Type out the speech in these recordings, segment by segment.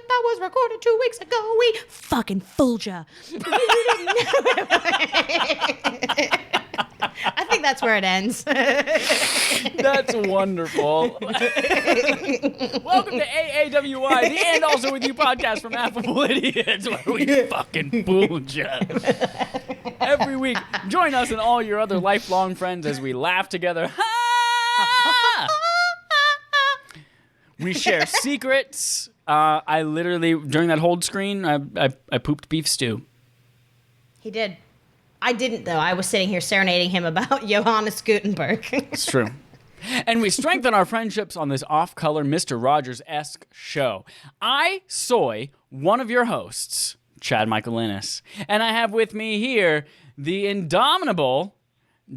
but that was recorded 2 weeks ago. We fucking fooled ya. I think that's where it ends. That's wonderful. Welcome to AAWI, the And Also With You podcast from Affable Idiots, where we fucking fooled ya. Every week, join us and all your other lifelong friends as we laugh together. We share secrets. I literally, during that hold screen, I pooped beef stew. He did. I didn't, though. I was sitting here serenading him about Johannes Gutenberg. It's true. And we strengthen our friendships on this off-color Mr. Rogers-esque show. I soy one of your hosts, Chad Michael Innes. And I have with me here the indomitable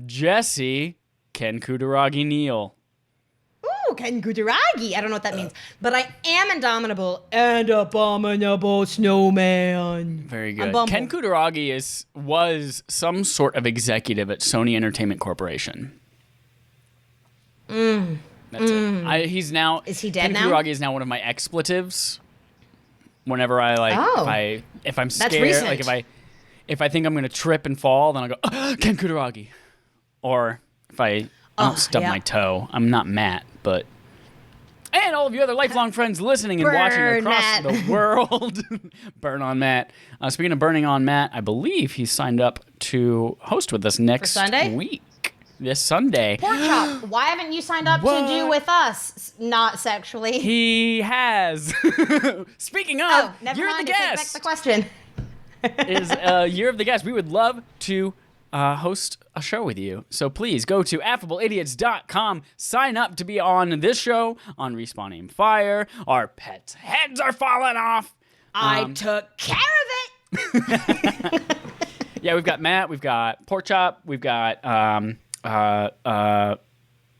Jesse Ken Kudaragi Neal. Ooh, Ken Kudaragi. I don't know what that means. But I am indomitable and abominable snowman. Very good. Ken Kudaragi was some sort of executive at Sony Entertainment Corporation. That's it. He's now. Is he dead now? Ken Kudaragi is now one of my expletives. Whenever I if I'm scared, recent. like if I think I'm gonna trip and fall, then I go Ken Kudaragi. Or if I don't stub my toe, I'm not Matt, but. And all of you other lifelong friends listening and watching across the world. Burn on Matt. Speaking of burning on Matt, I believe he's signed up to host with us next week. This Sunday. Pork chop. Why haven't you signed up to do with us? Not sexually. He has. Speaking of, never mind. the guest. Take back the question. You're the guest. We would love to host a show with you. So please go to affableidiots.com. Sign up to be on this show, on Respawning Fire. Our pets' heads are falling off. I took care of it. Yeah, we've got Matt. We've got Pork Chop. We've got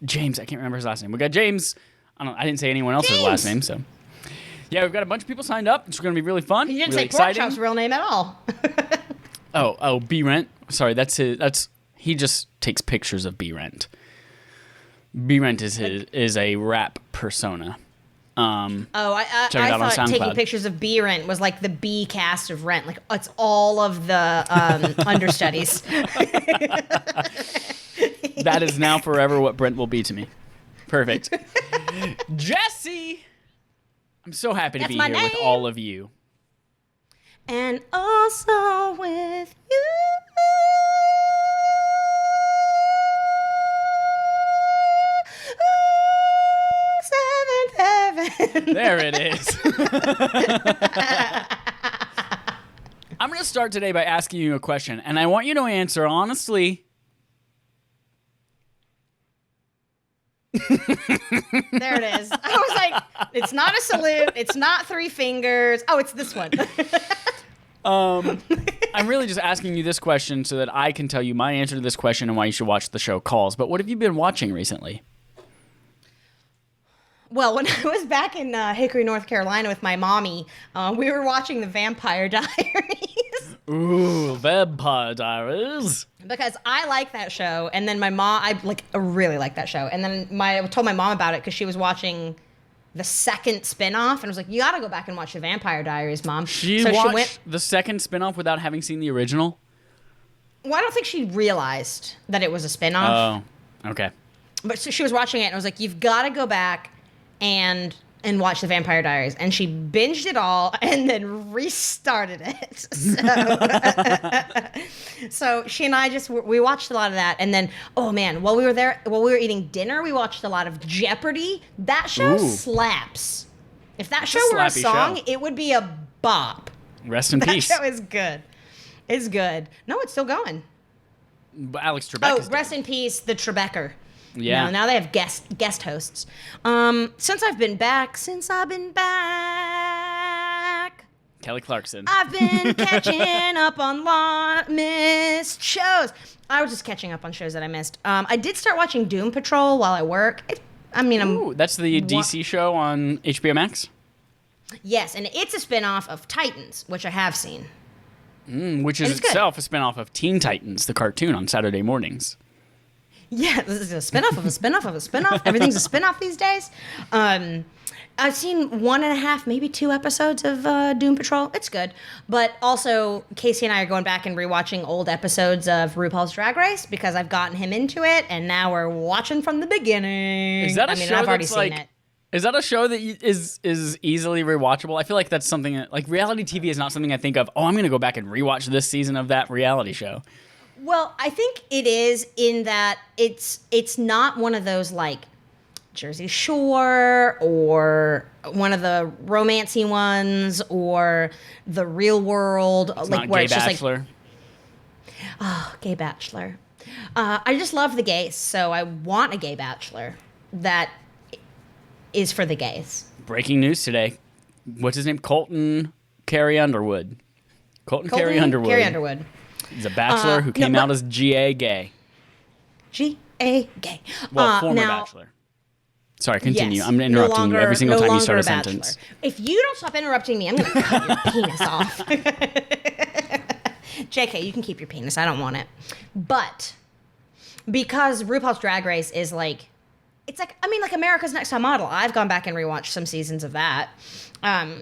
James. I can't remember his last name. We got James. I didn't say anyone else's last name, so. Yeah, we've got a bunch of people signed up. It's going to be really fun. You didn't really say Pork exciting. Chop's real name at all. Oh, B-Rent. Sorry, he just takes pictures of B-Rent. B-Rent is a rap persona. I thought taking pictures of B-Rent was like the B cast of Rent. Like, it's all of the understudies. That is now forever what Brent will be to me. Perfect. Jesse! I'm so happy to be here with all of you. And also with you. There it is. I'm going to start today by asking you a question, and I want you to answer honestly. There it is. I was like, it's not a salute. It's not three fingers. Oh, it's this one. I'm really just asking you this question so that I can tell you my answer to this question and why you should watch the show Calls. But what have you been watching recently? Well, when I was back in Hickory, North Carolina with my mommy, we were watching The Vampire Diaries. Ooh, Vampire Diaries. Because I like that show, and then my mom, I really like that show. And then I told my mom about it because she was watching the second spinoff, and I was like, "You got to go back and watch The Vampire Diaries, Mom." She watched the second spinoff without having seen the original? Well, I don't think she realized that it was a spinoff. Oh, okay. But so she was watching it, and I was like, "You've got to go back and watch The Vampire Diaries." And she binged it all and then restarted it. So she and I we watched a lot of that. And then, oh man, while we were eating dinner, we watched a lot of Jeopardy. That show slaps. If that show were a song, it would be a bop. Rest in peace. That show is good. It's good. No, it's still going. But Alex Trebek is rest in peace, the Trebecker. Yeah. No, now they have guest hosts. Since I've been back. Kelly Clarkson. I've been catching up on missed shows. I was just catching up on shows that I missed. I did start watching Doom Patrol while I work. That's the DC show on HBO Max? Yes, and it's a spinoff of Titans, which I have seen. Which is itself a spinoff of Teen Titans, the cartoon on Saturday mornings. Yeah, this is a spinoff of a spinoff of a spinoff. Everything's a spinoff these days. I've seen 1.5, maybe 2 episodes of Doom Patrol. It's good. But also, Casey and I are going back and rewatching old episodes of RuPaul's Drag Race because I've gotten him into it, and now we're watching from the beginning. Is that a show I've already that's seen like, it. is that a show that is easily rewatchable? I feel like that's something that, like, reality TV is not something I think of, oh, I'm going to go back and rewatch this season of that reality show. Well, I think it is in that it's not one of those, like, Jersey Shore or one of the romancy ones or The Real World, It's like not where Gay it's Bachelor. just like, oh, Gay Bachelor. I just love the gays, so I want a Gay Bachelor that is for the gays. Breaking news today. What's his name? Colton Carey Underwood. Colton Carey Underwood. Carey Underwood. He's a bachelor who came out as GA gay. GA gay. Well, former bachelor. Sorry, continue. Yes, I'm interrupting you every single time you start a sentence. If you don't stop interrupting me, I'm going to cut your penis off. JK, you can keep your penis. I don't want it. But because RuPaul's Drag Race is like, it's like, I mean, like America's Next Top Model. I've gone back and rewatched some seasons of that.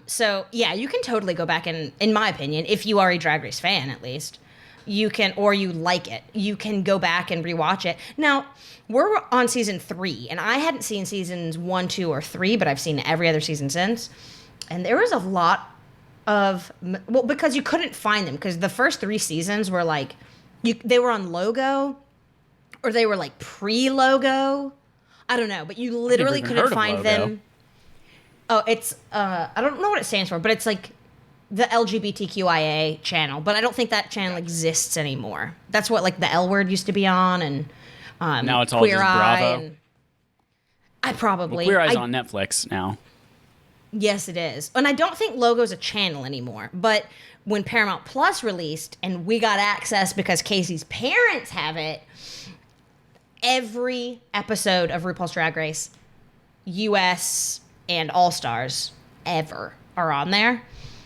So, yeah, you can totally go back and, in my opinion, if you are a Drag Race fan at least, you can, or you like it, you can go back and rewatch it. Now, we're on season 3, and I hadn't seen seasons 1, 2, or 3, but I've seen every other season since. And there was a lot of, well, because you couldn't find them, because the first 3 seasons were like, they were on Logo, or they were like pre-Logo. I don't know, but you literally couldn't find them. Oh, it's, I don't know what it stands for, but it's like the LGBTQIA channel, but I don't think that channel exists anymore. That's what like the L Word used to be on, and now it's all Queer just Eye. Bravo. I probably Queer Eye's on Netflix now. Yes, it is, and I don't think Logo's a channel anymore. But when Paramount Plus released, and we got access because Casey's parents have it, every episode of RuPaul's Drag Race, US and All Stars ever are on there.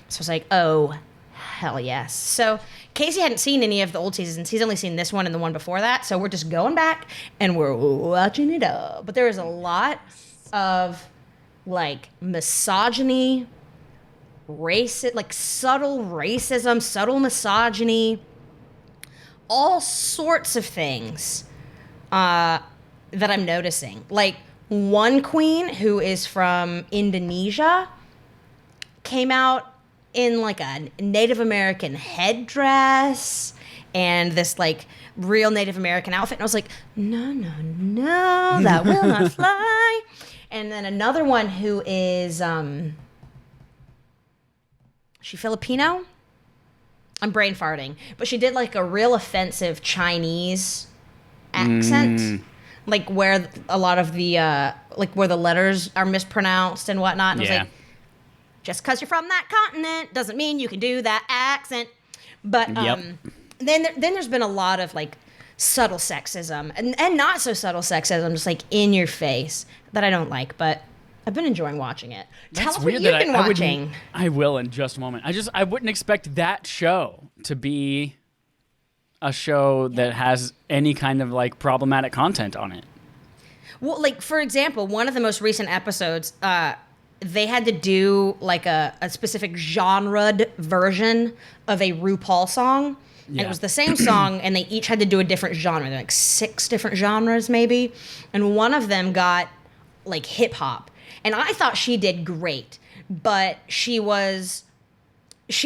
So I was like, oh, hell yes. So Casey hadn't seen any of the old seasons. He's only seen this one and the one before that. So we're just going back and we're watching it up. But there is a lot of like misogyny, like subtle racism, subtle misogyny, all sorts of things that I'm noticing. Like one queen who is from Indonesia came out in like a Native American headdress and this like real Native American outfit. And I was like, no, that will not fly. And then another one who is, she Filipino? I'm brain farting. But she did like a real offensive Chinese accent. Like where a lot of the, like where the letters are mispronounced and whatnot. And I was like, just because you're from that continent doesn't mean you can do that accent. But then there's been a lot of like subtle sexism and not so subtle sexism, just like in your face that I don't like. But I've been enjoying watching it. Tell us what you've been watching. I will in just a moment. I wouldn't expect that show to be a show that has any kind of like problematic content on it. Well, like for example, one of the most recent episodes, they had to do like a specific genre version of a RuPaul song. Yeah. And it was the same song, and they each had to do a different genre. There were like 6 different genres, maybe. And one of them got like hip hop. And I thought she did great, but she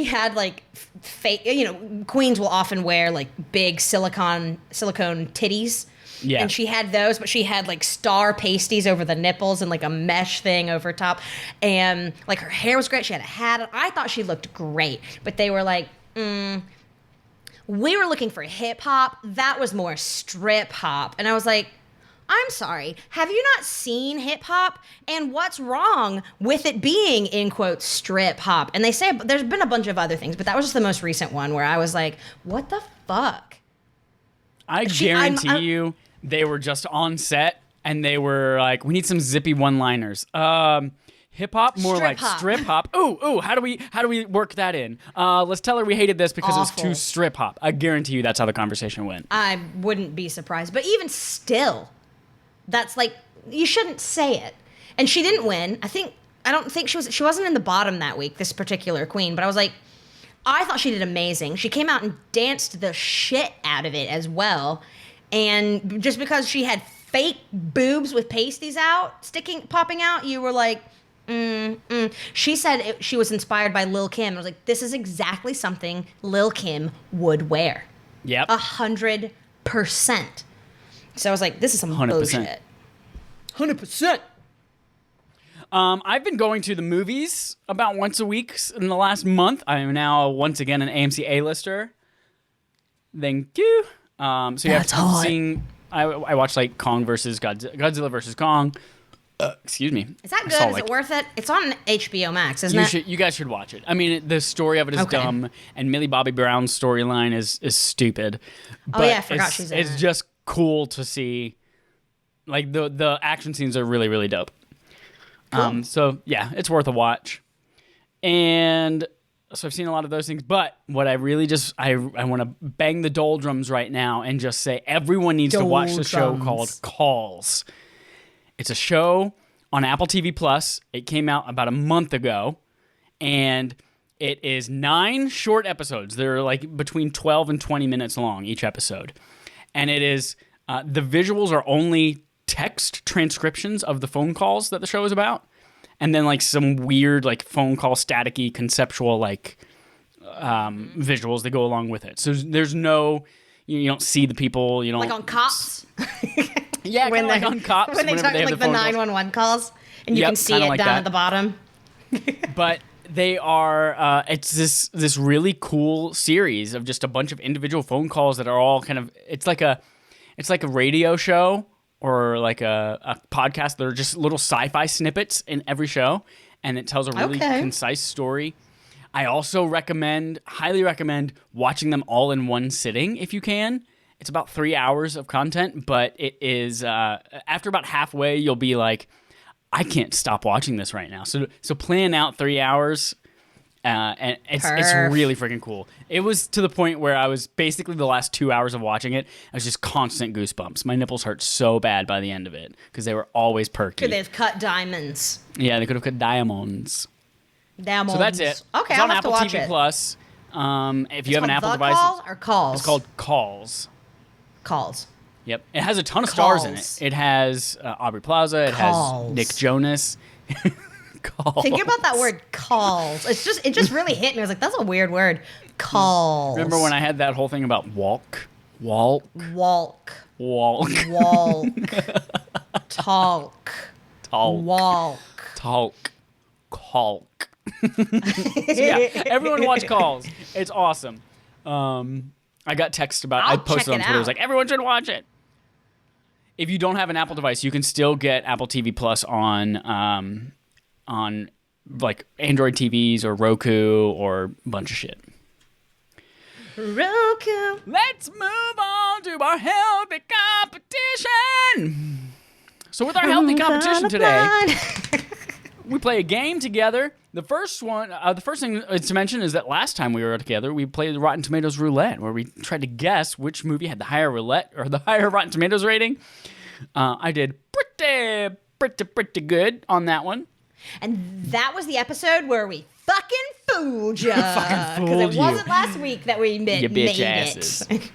had like fake, queens will often wear like big silicone titties. Yeah. And she had those, but she had like star pasties over the nipples and like a mesh thing over top. And like her hair was great. She had a hat on. I thought she looked great. But they were like, we were looking for hip hop. That was more strip hop. And I was like, I'm sorry. Have you not seen hip hop? And what's wrong with it being, in quotes, strip hop? And they say there's been a bunch of other things, but that was just the most recent one where I was like, what the fuck? I guarantee you they were just on set and they were like, we need some zippy one-liners. Hip hop, more strip like hop. Strip hop. Ooh, how do we work that in? Let's tell her we hated this because Awful. It was too strip hop. I guarantee you that's how the conversation went. I wouldn't be surprised. But even still, that's like, you shouldn't say it. And she didn't win. I think I don't think she wasn't in the bottom that week, this particular queen, but I was like, I thought she did amazing. She came out and danced the shit out of it as well. And just because she had fake boobs with pasties popping out, you were like, She said she was inspired by Lil' Kim. I was like, this is exactly something Lil' Kim would wear. Yep. 100%. So I was like, this is some 100%. Bullshit. 100%. I've been going to the movies about once a week in the last month. I am now once again an AMC A-lister. Thank you. So yeah, That's hot. I watched like Kong versus Godzilla versus Kong. Excuse me. Is that good? Is it worth it? It's on HBO Max, isn't it? You guys should watch it. I mean, the story of it is dumb, and Millie Bobby Brown's storyline is stupid. But I forgot she's in it. It's just cool to see. Like the action scenes are really, really dope. Cool. So yeah, it's worth a watch. And so I've seen a lot of those things, but what I really I want to bang the doldrums right now and just say everyone needs to watch the show called Calls. It's a show on Apple TV Plus. It came out about a month ago, and it is 9 short episodes. They're like between 12 and 20 minutes long each episode. And it is the visuals are only text transcriptions of the phone calls that the show is about, and then like some weird like phone call staticky conceptual like visuals that go along with it. So there's no, you don't see the people, you don't like on Cops. Yeah, kind of like on Cops when they talk like the 911 calls, and you can see it like down at the bottom. But they are it's this really cool series of just a bunch of individual phone calls that are all kind of it's like a radio show or like a podcast. They're just little sci-fi snippets in every show, and it tells a really concise story. I also highly recommend watching them all in one sitting if you can. It's about 3 hours of content, but it is after about halfway, you'll be like, I can't stop watching this right now. So plan out 3 hours, and it's really freaking cool. It was to the point where I was basically the last 2 hours of watching it, I was just constant goosebumps. My nipples hurt so bad by the end of it because they were always perky. Could they have cut diamonds? Yeah, they could have cut diamonds. Diamonds. So that's it. Okay, it's I'll on have Apple to watch TV it. Plus. If you have an Apple device, Call or Calls? It's called Calls. Calls. Yep. It has a ton of stars in it. It has Aubrey Plaza. It has Nick Jonas. Calls. Think about that word, calls. It just really hit me. I was like, that's a weird word. Calls. Remember when I had that whole thing about walk? Talk. Walk. Caulk. So yeah, everyone watch Calls. It's awesome. I got text about I posted on Twitter. It was like, everyone should watch it. If you don't have an Apple device, you can still get Apple TV Plus on like Android TVs or Roku or a bunch of shit. Roku. Let's move on to our healthy competition. So with our healthy competition today, we play a game together. The first thing to mention is that last time we were together, we played Rotten Tomatoes Roulette, where we tried to guess which movie had the higher roulette or the higher Rotten Tomatoes rating. I did pretty good on that one. And that was the episode where we fucking fooled you. Because it wasn't last week that we made asses. it.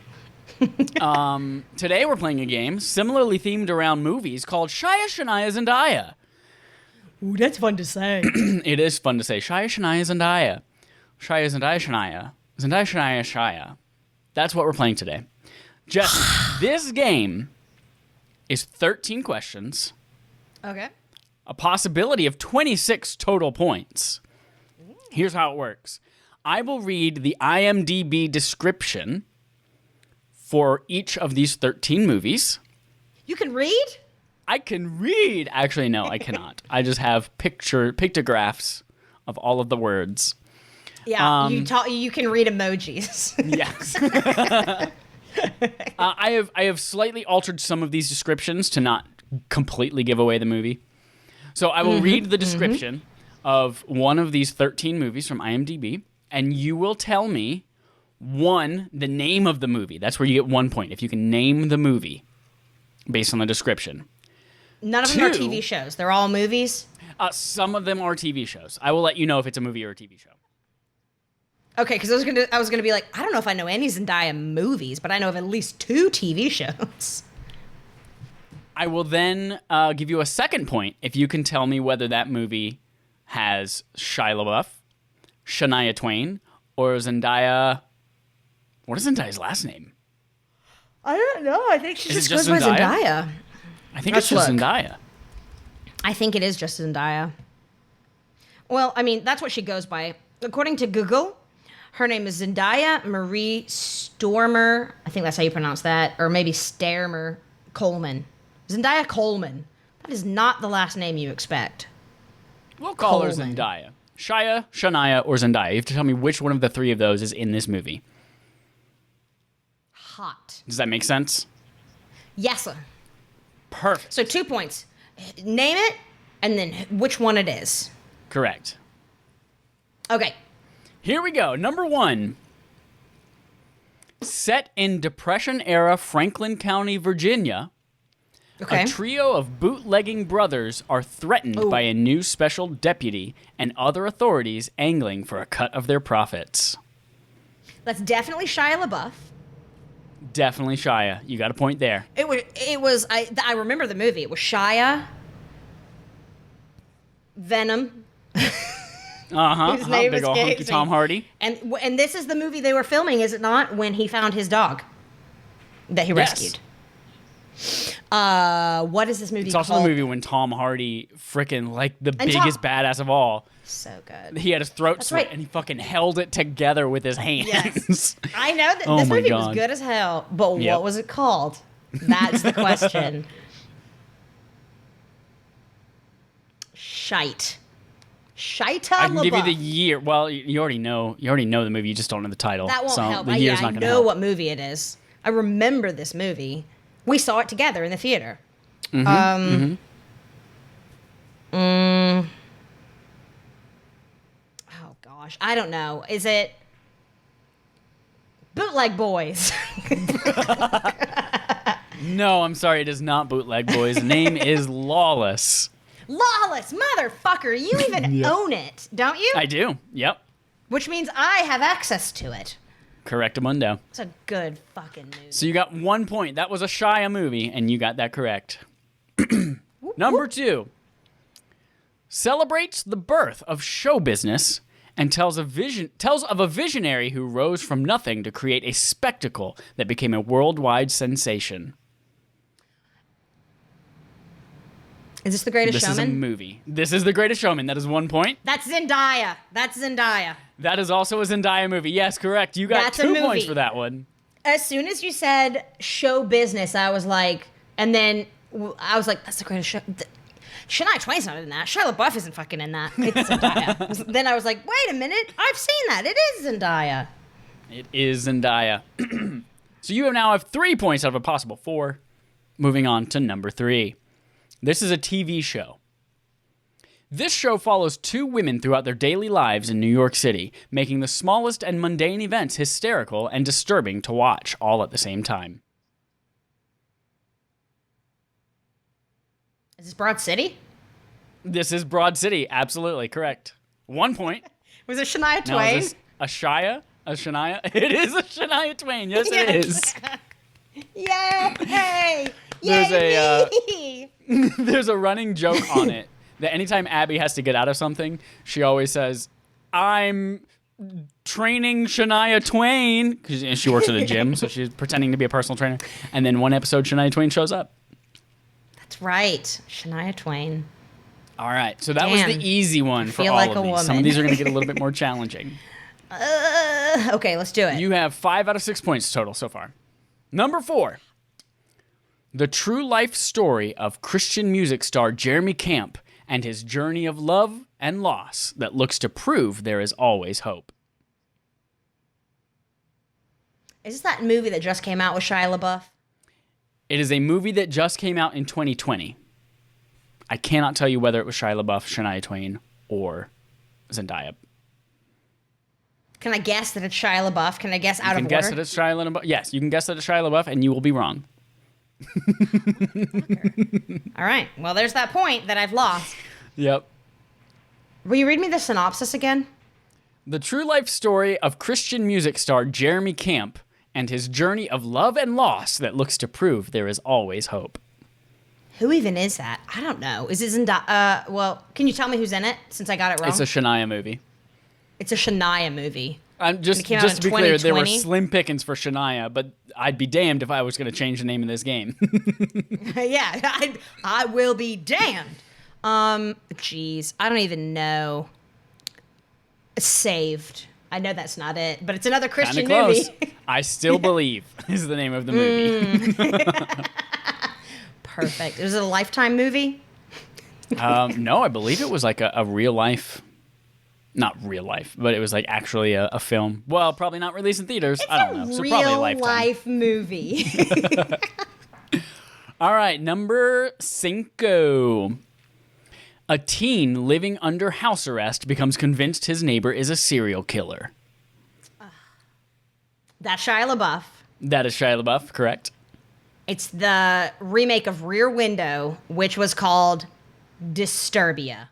Today we're playing a game similarly themed around movies called Shia, Shania, Zendaya. Ooh, that's fun to say. It is fun to say. Shia, Shania, Zendaya. Shia, Zendaya, Shania. Zendaya, Shania, Shia. That's what we're playing today. Just this game is 13 questions. Okay. A possibility of 26 total points. Here's how it works. I will read the IMDb description for each of these 13 movies. You can read? I can read. Actually, no, I cannot. I just have pictographs of all of the words. Yeah, you can read emojis. Yes. I have slightly altered some of these descriptions to not completely give away the movie. So I will read the description of one of these 13 movies from IMDb, and you will tell me, one, the name of the movie. That's where you get 1 point, if you can name the movie based on the description. None of them are TV shows. They're all movies? Some of them are TV shows. I will let you know if it's a movie or a TV show. Okay, because I was gonna be like, I don't know if I know any Zendaya movies, but I know of at least 2 TV shows. I will then give you a second point if you can tell me whether that movie has Shia LaBeouf, Shania Twain, or Zendaya. What is Zendaya's last name? I don't know. I think she Is just it goes just by Zendaya? Zendaya. I think Let's it's just look. Zendaya. I think it is just Zendaya. Well, I mean, that's what she goes by. According to Google, her name is Zendaya Marie Stormer. I think that's how you pronounce that. Or maybe Starmer Coleman. Zendaya Coleman. That is not the last name you expect. We'll call her Coleman. Zendaya. Shia, Shania, or Zendaya. You have to tell me which one of the 3 of those is in this movie. Hot. Does that make sense? Yes, sir. Perfect. So 2 points. Name it, and then which one it is. Correct. Okay. Here we go. Number 1. Set in Depression-era Franklin County, Virginia, Okay. a trio of bootlegging brothers are threatened by a new special deputy and other authorities angling for a cut of their profits. That's definitely Shia LaBeouf. Definitely Shia. You got a point there. It was I remember the movie. It was Shia, Venom, His name Big ol' escapes hunky me. Tom Hardy. and this is the movie they were filming, is it not? When he found his dog that he Yes. rescued. What is this movie It's called? also the movie when Tom Hardy, frickin' like the And biggest badass of all, So good. he had his throat That's slit right. and he fucking held it together with his hands. Yes. I know that Oh this my movie God. was good as hell, but Yep. what was it called? That's the question. Shite. Shita I can give you LaBeouf. the year. Well, you already know the movie. You just don't know the title. That won't so help. The year's I not going to know help. what movie it is. I remember this movie. We saw it together in the theater. Oh gosh, I don't know. Is it Bootleg Boys? No, I'm sorry. It is not Bootleg Boys. The name is Lawless. Lawless, motherfucker! You even own it, don't you? I do. Yep. Which means I have access to it. Correctamundo. It's a good fucking movie. So you got 1 point. That was a Shia movie, and you got that correct. Number 2. Celebrates the birth of show business and tells of a visionary who rose from nothing to create a spectacle that became a worldwide sensation. Is this The Greatest This is a Showman? movie. This is The Greatest Showman. That is 1 point. That's Zendaya. That's Zendaya. That is also a Zendaya movie. Yes, correct. You got That's a 2 movie. points for that one. As soon as you said show business, I was like, and then I was like, that's The Greatest Show. Shania Twain's not in that. Shia LaBeouf isn't fucking in that. It's Zendaya. Then I was like, wait a minute. I've seen that. It is Zendaya. It is Zendaya. So you now have 3 points out of a possible 4. Moving on to number 3. This is a TV show. This show follows 2 women throughout their daily lives in New York City, making the smallest and mundane events hysterical and disturbing to watch all at the same time. Is this Broad City? This is Broad City. Absolutely correct. 1 point. Was it Shania Now, Twain? is this a Shia? A Shania? It is a Shania Twain. Yes, it is. Yay! There's Yay a, me! There's a running joke on it that anytime Abby has to get out of something, she always says, I'm training Shania Twain. Because she works at a gym, so she's pretending to be a personal trainer. And then one episode, Shania Twain shows up. That's right. Shania Twain. All right, so that was Damn. the easy one for feel all like of a these. woman. Some of these are going to get a little bit more challenging. Okay, let's do it. You have 5 out of 6 points total so far. Number 4. The true life story of Christian music star Jeremy Camp and his journey of love and loss that looks to prove there is always hope. Is this that movie that just came out with Shia LaBeouf? It is a movie that just came out in 2020. I cannot tell you whether it was Shia LaBeouf, Shania Twain, or Zendaya. Can I guess that it's Shia LaBeouf? Can I guess out You can of guess order? that it's Shia LaBeouf. Yes, you can guess that it's Shia LaBeouf, and you will be wrong. All right. Well, there's that point that I've lost. Yep. Will you read me the synopsis again? The true life story of Christian music star Jeremy Camp and his journey of love and loss that looks to prove there is always hope. Who even is that? I don't know. Is it Zendaya? Well, can you tell me who's in it since I got it wrong? It's a Shania movie. It's a Shania movie. Just to be clear, there were slim pickings for Shania, but I'd be damned if I was going to change the name of this game. Yeah, I will be damned. Jeez, I don't even know. Saved. I know that's not it, but it's another Christian movie. I Still Believe is the name of the movie. Perfect. Was it a Lifetime movie? No, I believe it was like a real life. Not real life, but it was like actually a film. Well, probably not released in theaters. It's I don't know. So probably a Lifetime. Life movie. All right, number 5. A teen living under house arrest becomes convinced his neighbor is a serial killer. That's Shia LaBeouf. That is Shia LaBeouf, correct? It's the remake of Rear Window, which was called Disturbia.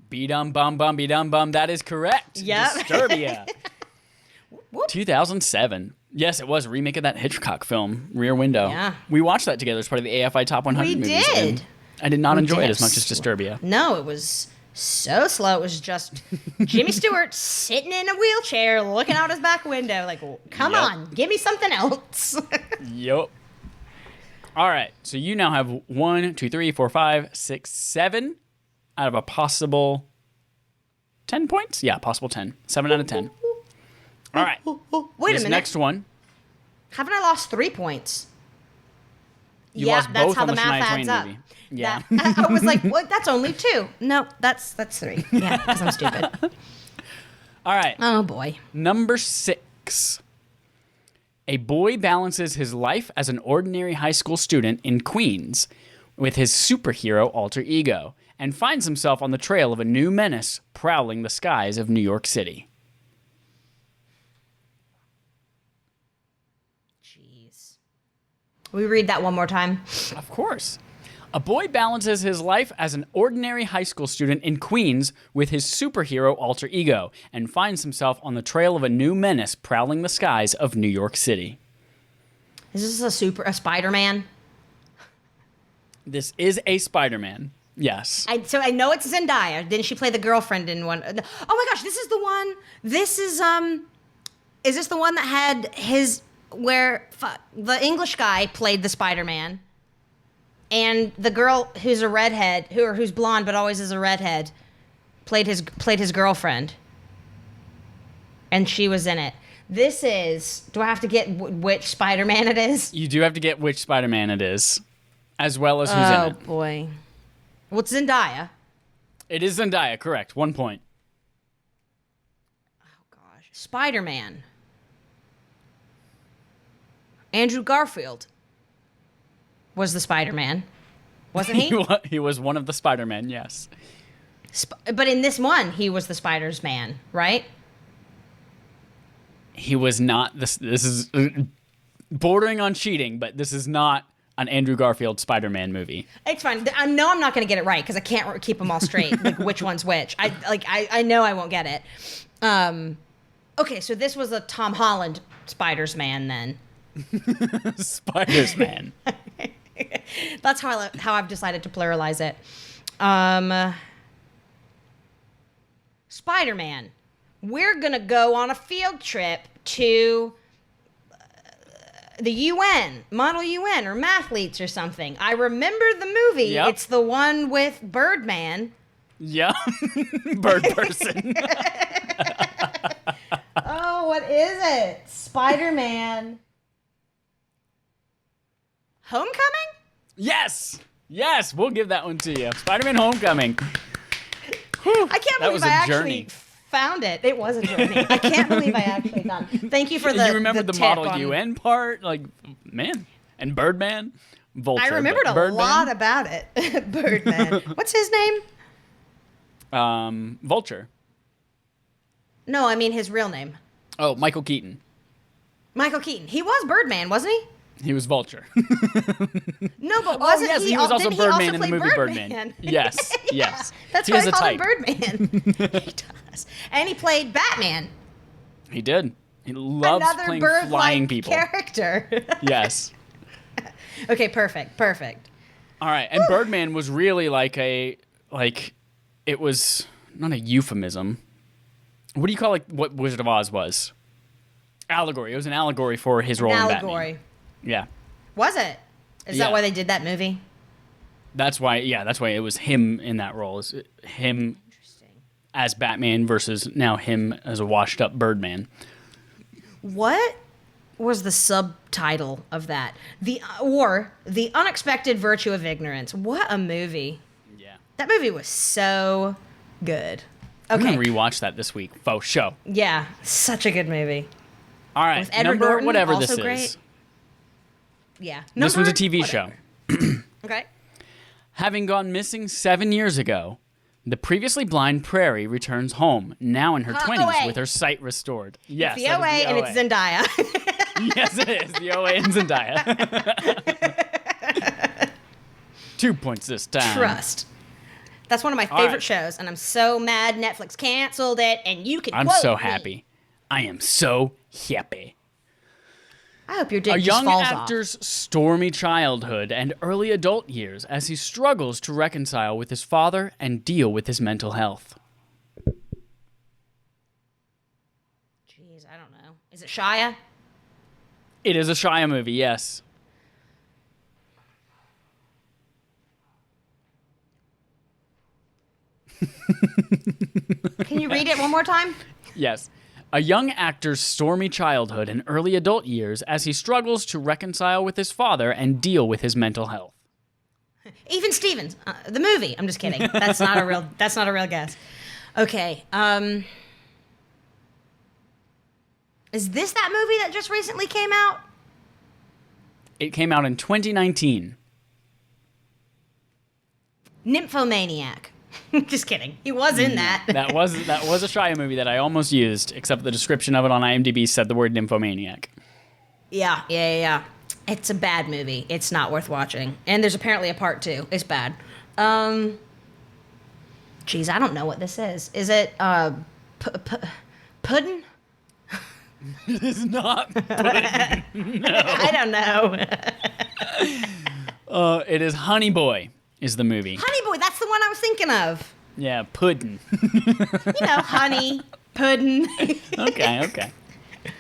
Be-dum-bum-bum-be-dum-bum. That is correct. Yep. Disturbia. 2007. Yes, it was a remake of that Hitchcock film, Rear Window. Yeah. We watched that together as part of the AFI Top 100 movies. We did. I did not enjoy it as much as Disturbia. No, it was so slow. It was just Jimmy Stewart sitting in a wheelchair looking out his back window like, well, come on, give me something else. Yup. All right, so you now have 1, 2, 3, 4, 5, 6, 7 out of a possible 10 points? Yeah, possible 10. 7 out of 10. All right. Wait a minute. Next one. Haven't I lost 3 points? You lost that's both how on the the math Shania Twain adds up. movie. Yeah. I was like, what? That's only 2. No, that's 3. Yeah, because I'm stupid. All right. Oh, boy. Number 6. A boy balances his life as an ordinary high school student in Queens with his superhero alter ego and finds himself on the trail of a new menace prowling the skies of New York City. Jeez. Will we read that one more time? Of course. A boy balances his life as an ordinary high school student in Queens with his superhero alter ego and finds himself on the trail of a new menace prowling the skies of New York City. Is this a Spider-Man? This is a Spider-Man. Yes. So I know it's Zendaya. Didn't she play the girlfriend in one? Oh my gosh, this is the one. This is this the one that had the English guy played the Spider-Man, and the girl who's a redhead, who's blonde but always is a redhead, played his girlfriend, and she was in it. This is. Do I have to get which Spider-Man it is? You do have to get which Spider-Man it is, as well as who's in it. Oh boy. Well, it's Zendaya. It is Zendaya, correct. 1 point. Oh gosh. Spider-Man. Andrew Garfield was the Spider-Man, wasn't he? He was one of the Spider-Men, yes. But in this one, he was the Spider's man, right? He was not. This is bordering on cheating, but this is not an Andrew Garfield Spider-Man movie. It's fine. I know I'm not going to get it right because I can't keep them all straight. Like which one's which? I know I won't get it. Okay, so this was a Tom Holland Spider's man then. Spider's man. That's how I've decided to pluralize it. Spider-Man. We're gonna go on a field trip to the UN, Model UN, or Mathletes or something. I remember the movie. Yep. It's the one with Birdman. Yeah. Bird person. Oh, what is it? Spider-Man. Homecoming? Yes. Yes, we'll give that one to you. Spider-Man Homecoming. I can't believe I actually found it. It was a journey. I can't believe I actually found it. Thank you for the You remember the Model UN part? Like, man. And Birdman. Vulture. I remembered a lot about it. Birdman. What's his name? Vulture. No, I mean his real name. Oh, Michael Keaton. Michael Keaton. He was Birdman, wasn't he? He was Vulture. No, but wasn't yes, he was also didn't he Birdman in the play movie Birdman. Yes, Yeah, yes. That's He why has I a call him type. Birdman. He does. And he played Batman. He did. He loves Another playing bird-like flying people. character. Yes. Okay, perfect. All right, and Birdman was really it was not a euphemism. What do you call what Wizard of Oz was? Allegory. It was an allegory for his role in Batman. Allegory. Yeah. Was it? Is that why they did that movie? That's why it was him in that role. Is him as Batman versus now him as a washed up Birdman. What was the subtitle of that? The Unexpected Virtue of Ignorance. What a movie. Yeah. That movie was so good. I'm Okay. going to rewatch that this week. Faux show. Yeah, such a good movie. All right. With Edward Number Norton, whatever also this great. is. Yeah. This one's a Number TV whatever. show. Okay. Having gone missing 7 years ago, the previously blind Prairie returns home, now in her 20s, OA. with her sight restored. Yes, It's the OA and it's Zendaya. Yes, it is. The OA and Zendaya. 2 points this time. Trust. That's one of my All favorite right. shows, and I'm so mad Netflix canceled it, and you can I'm quote so me. happy. I am so happy. I hope your dick A just young falls actor's stormy childhood and early adult years as he struggles to reconcile with his father and deal with his mental health. Jeez, I don't know. Is it Shia? It is a Shia movie, yes. Can you read it one more time? Yes. A young actor's stormy childhood and early adult years as he struggles to reconcile with his father and deal with his mental health. Even Stevens, the movie. I'm just kidding. That's not a real. That's not a real guess. Okay. Is this that movie that just recently came out? It came out in 2019. Nymphomaniac. Just kidding. He was in that. That was a Shia movie that I almost used, except the description of it on IMDb said the word nymphomaniac. Yeah. It's a bad movie. It's not worth watching. And there's apparently a part 2. It's bad. Geez, I don't know what this is. Is it puddin'? It is not. I don't know. It is Honey Boy is the movie. Honey Boy, that's the one I was thinking of. Yeah, puddin'. Honey, puddin'. Okay.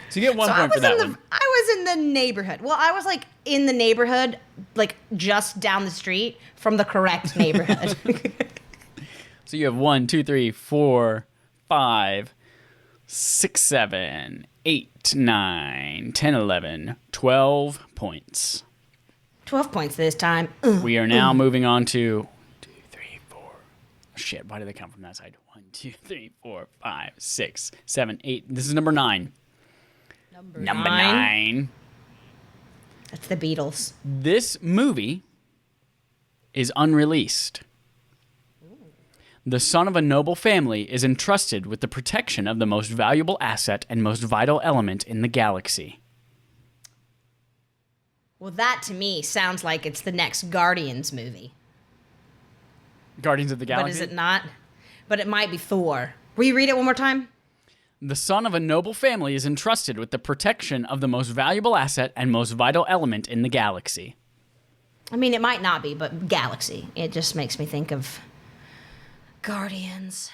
So you get one So point for that one. I was in the neighborhood. Well, I was in the neighborhood, just down the street from the correct neighborhood. So you have 1, 2, 3, 4, 5, 6, 7, 8, 9, 10, 11, 12 points. 12 points this time. We are now moving on to 2, 3, 4. Shit, why did they come from that side? 1, 2, 3, 4, 5, 6, 7, 8. This is number 9. Number 9. That's the Beatles. This movie is unreleased. The son of a noble family is entrusted with the protection of the most valuable asset and most vital element in the galaxy. Well, that to me sounds like it's the next Guardians movie. Guardians of the Galaxy? But is it not? But it might be Thor. Will you read it one more time? The son of a noble family is entrusted with the protection of the most valuable asset and most vital element in the galaxy. I mean, it might not be, but Galaxy. It just makes me think of Guardians,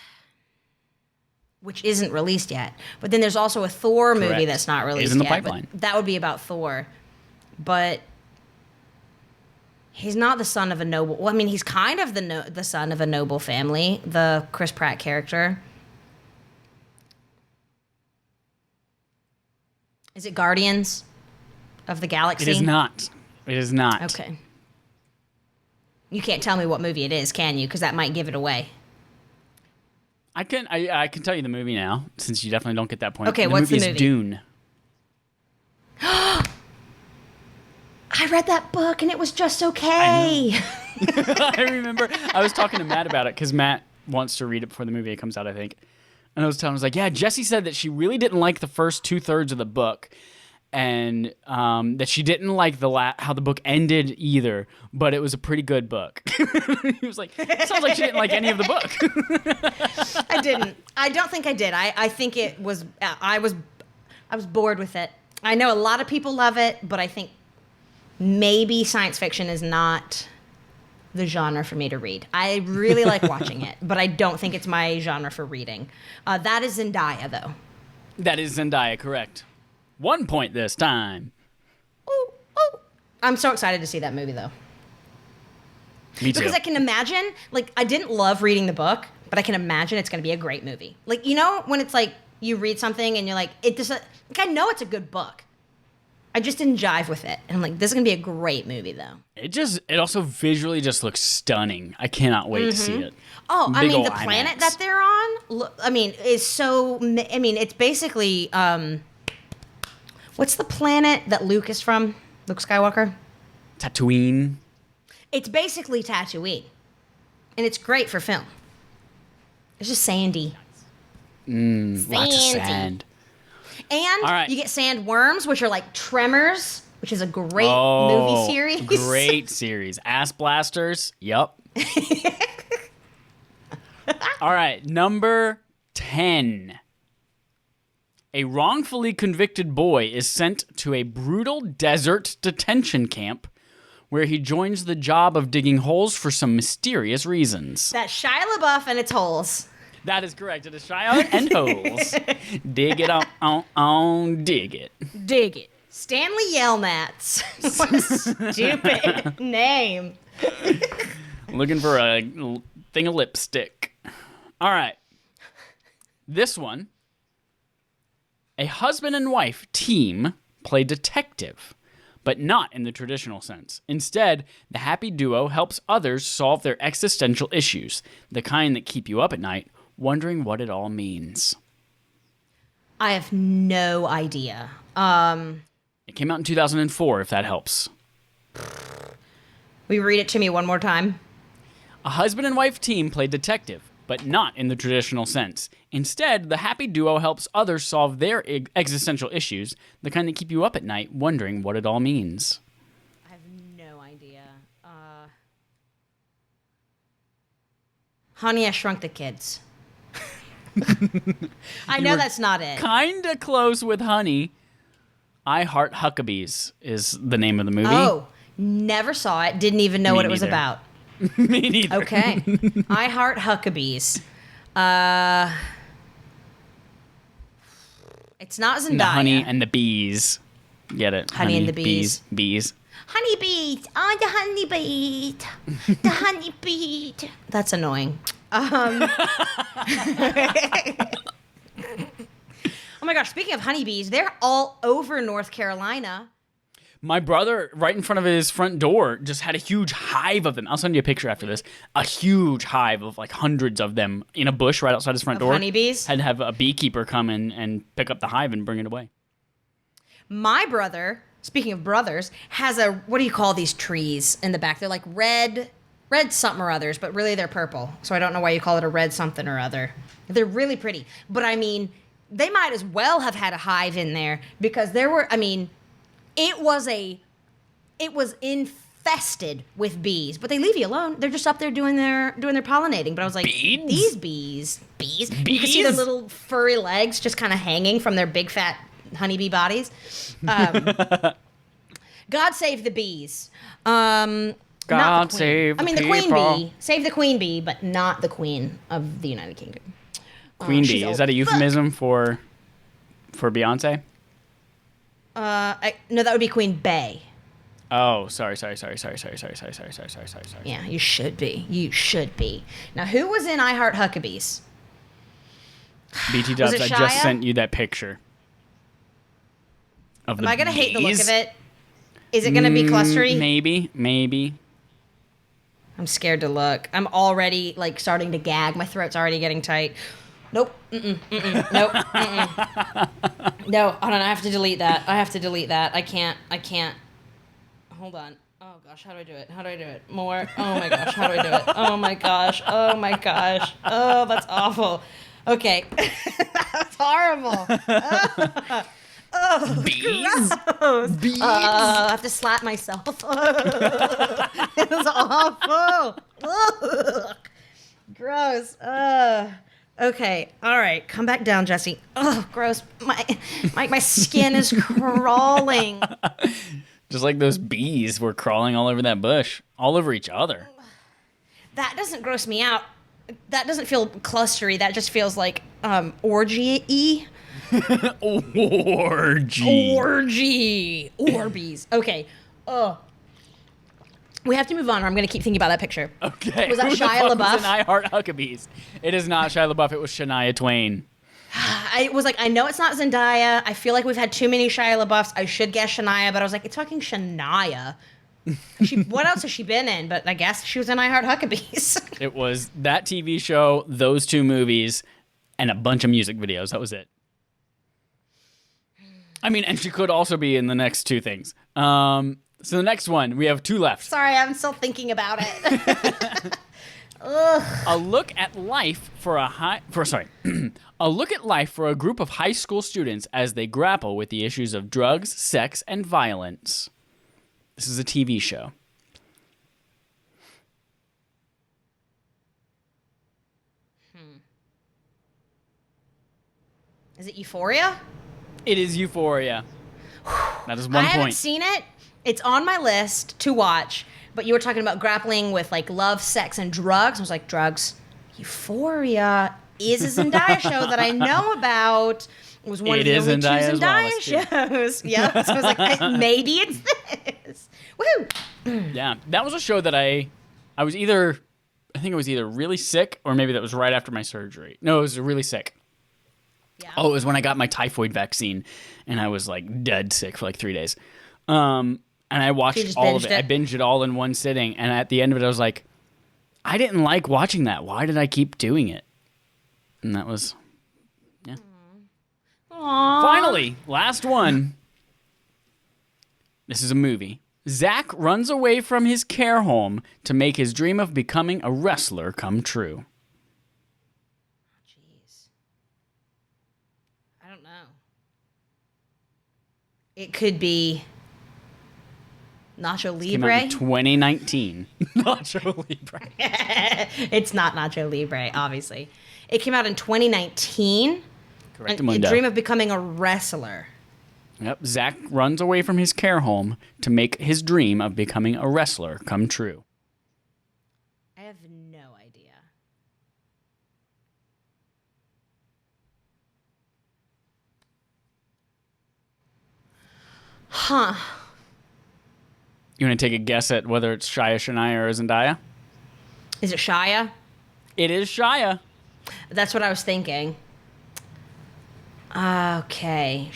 which isn't released yet. But then there's also a Thor movie Correct. that's not released Is in the yet. pipeline. But that would be about Thor. But he's not the son of a noble... Well, I mean, he's kind of the son of a noble family, the Chris Pratt character. Is it Guardians of the Galaxy? It is not. It is not. Okay. You can't tell me what movie it is, can you? Because that might give it away. I can tell you the movie now, since you definitely don't get that point. Okay, what's the movie? movie? Is Dune. I read that book and it was just okay. I remember I was talking to Matt about it because Matt wants to read it before the movie comes out, I think. And I was telling him, yeah, Jessie said that she really didn't like the first 2/3 of the book. and that she didn't like how the book ended either, but it was a pretty good book. He was like, it sounds like she didn't like any of the book. I didn't. I don't think I did. I think it was. I was bored with it. I know a lot of people love it, but I think maybe science fiction is not the genre for me to read. I really like watching it, but I don't think it's my genre for reading. That is Zendaya, though. That is Zendaya, correct. 1 point this time. Ooh, ooh. I'm so excited to see that movie, though. Me too. Because I can imagine, like, I didn't love reading the book, but I can imagine it's going to be a great movie. Like, you know, when it's like you read something and you're like, I know it's a good book. I just didn't jive with it. And I'm like, this is going to be a great movie, though. It also visually just looks stunning. I cannot wait to see it. Oh, Big I mean, ol' the planet that they're on, is so, it's basically, what's the planet that Luke is from? Luke Skywalker? Tatooine. It's basically Tatooine. And it's great for film. It's just sandy. Lots of sand. And you get sandworms, which are like Tremors, which is a great movie series. Great series. Ass blasters. Yup. All right, number 10. A wrongfully convicted boy is sent to a brutal desert detention camp where he joins the job of digging holes for some mysterious reasons. That's Shia LaBeouf and its holes. That is correct. It is Shia and holes. Dig it on, dig it. Dig it. Stanley Yelnats. What a stupid name. Looking for a thing of lipstick. All right. This one. A husband and wife team play detective, but not in the traditional sense. Instead, the happy duo helps others solve their existential issues, the kind that keep you up at night, wondering what it all means. I have no idea. It came out in 2004, if that helps. Will you read it to me one more time? A husband and wife team play detective, but not in the traditional sense. Instead, the happy duo helps others solve their existential issues, the kind that keep you up at night, wondering what it all means. I have no idea. Honey, I Shrunk the Kids. I know that's not it. Kinda close with Honey. I Heart Huckabees is the name of the movie. Oh, never saw it. Didn't even know what it was about. Me neither. Okay. I Heart Huckabees. It's not Zendaya. The Honey and the Bees. Get it? Honey and the Bees. Bees. Honey bees. Oh, the honey bee. The honey bee. That's annoying. Oh my gosh, speaking of honeybees, they're all over North Carolina. My brother, right in front of his front door, just had a huge hive of them. I'll send you a picture after this. A huge hive of like hundreds of them in a bush right outside his front door. Honeybees? Had to have a beekeeper come in and pick up the hive and bring it away. My brother, speaking of brothers, has a, what do you call these trees in the back? They're like red something or others, but really they're purple. So I don't know why you call it a red something or other. They're really pretty. But I mean, they might as well have had a hive in there because there were, I mean, it was infested with bees, but they leave you alone. They're just up there doing their pollinating. But I was like, Bees? these bees. You can see their little furry legs just kind of hanging from their big fat honeybee bodies. God save the bees. God save the the queen bee. Save the queen bee, but not the queen of the United Kingdom. Queen bee. Is that a euphemism for Beyonce? No, that would be Queen Bey. Oh, sorry. Yeah, you should be. You should be. Now, who was in I Heart Huckabees? BT Dubs, I just sent you that picture. Am I going to hate the look of it? Is it going to be clustery? Maybe. I'm scared to look. I'm already, like, starting to gag. My throat's already getting tight. Nope. Nope. No, hold on. I have to delete that. I can't. Hold on. Oh, gosh. How do I do it? More. Oh, my gosh. How do I do it? Oh, my gosh. Oh, that's awful. Okay. That's horrible. Oh, Bees? Gross. Bees? I have to slap myself. It was awful. Ugh. Gross. Okay. All right. Come back down, Jesse. Oh, gross. My skin is crawling. Just like those bees were crawling all over that bush, all over each other. That doesn't gross me out. That doesn't feel clustery. That just feels like orgy-y. Orgy. Orbeez. Okay. We have to move on, or I'm going to keep thinking about that picture. Okay. Was that Who the Shia fuck LaBeouf? was in I Heart Huckabees? It is not Shia LaBeouf. It was Shania Twain. I was like, I know it's not Zendaya. I feel like we've had too many Shia LaBeoufs. I should guess Shania, but I was like, it's fucking Shania. What else has she been in? But I guess she was in I Heart Huckabees. It was that TV show, those 2 movies, and a bunch of music videos. That was it. I mean, and she could also be in the next 2 things. So the next one, we have 2 left. Sorry, I'm still thinking about it. A look at life for a look at life for a group of high school students as they grapple with the issues of drugs, sex, and violence. This is a TV show. Is it Euphoria? It is Euphoria. That is 1 I point. haven't seen it. It's on my list to watch, but you were talking about grappling with like love, sex, and drugs. I was like, drugs. Euphoria is a Zendaya show that I know about. It was one of the only 2 Zendaya shows. Yeah, so I was like, maybe it's this. Woohoo! Yeah, that was a show that I was either, I think I was either really sick or maybe that was right after my surgery. No, it was really sick. Yeah. Oh, it was when I got my typhoid vaccine, and I was like dead sick for like 3 days. And I watched all of it. I binged it all in one sitting, and at the end of it, I was like, I didn't like watching that. Why did I keep doing it? And that was, yeah. Aww. Finally, last one. This is a movie. Zach runs away from his care home to make his dream of becoming a wrestler come true. Jeez. I don't know. It could be Nacho Came out Libre. in 2019. Nacho Libre. It's not Nacho Libre, obviously. It came out in 2019. Correct. A dream of becoming a wrestler. Yep. Zach runs away from his care home to make his dream of becoming a wrestler come true. I have no idea. Huh. You want to take a guess at whether it's Shia, Shania, or Zendaya? Is it Shia? It is Shia. That's what I was thinking. Okay.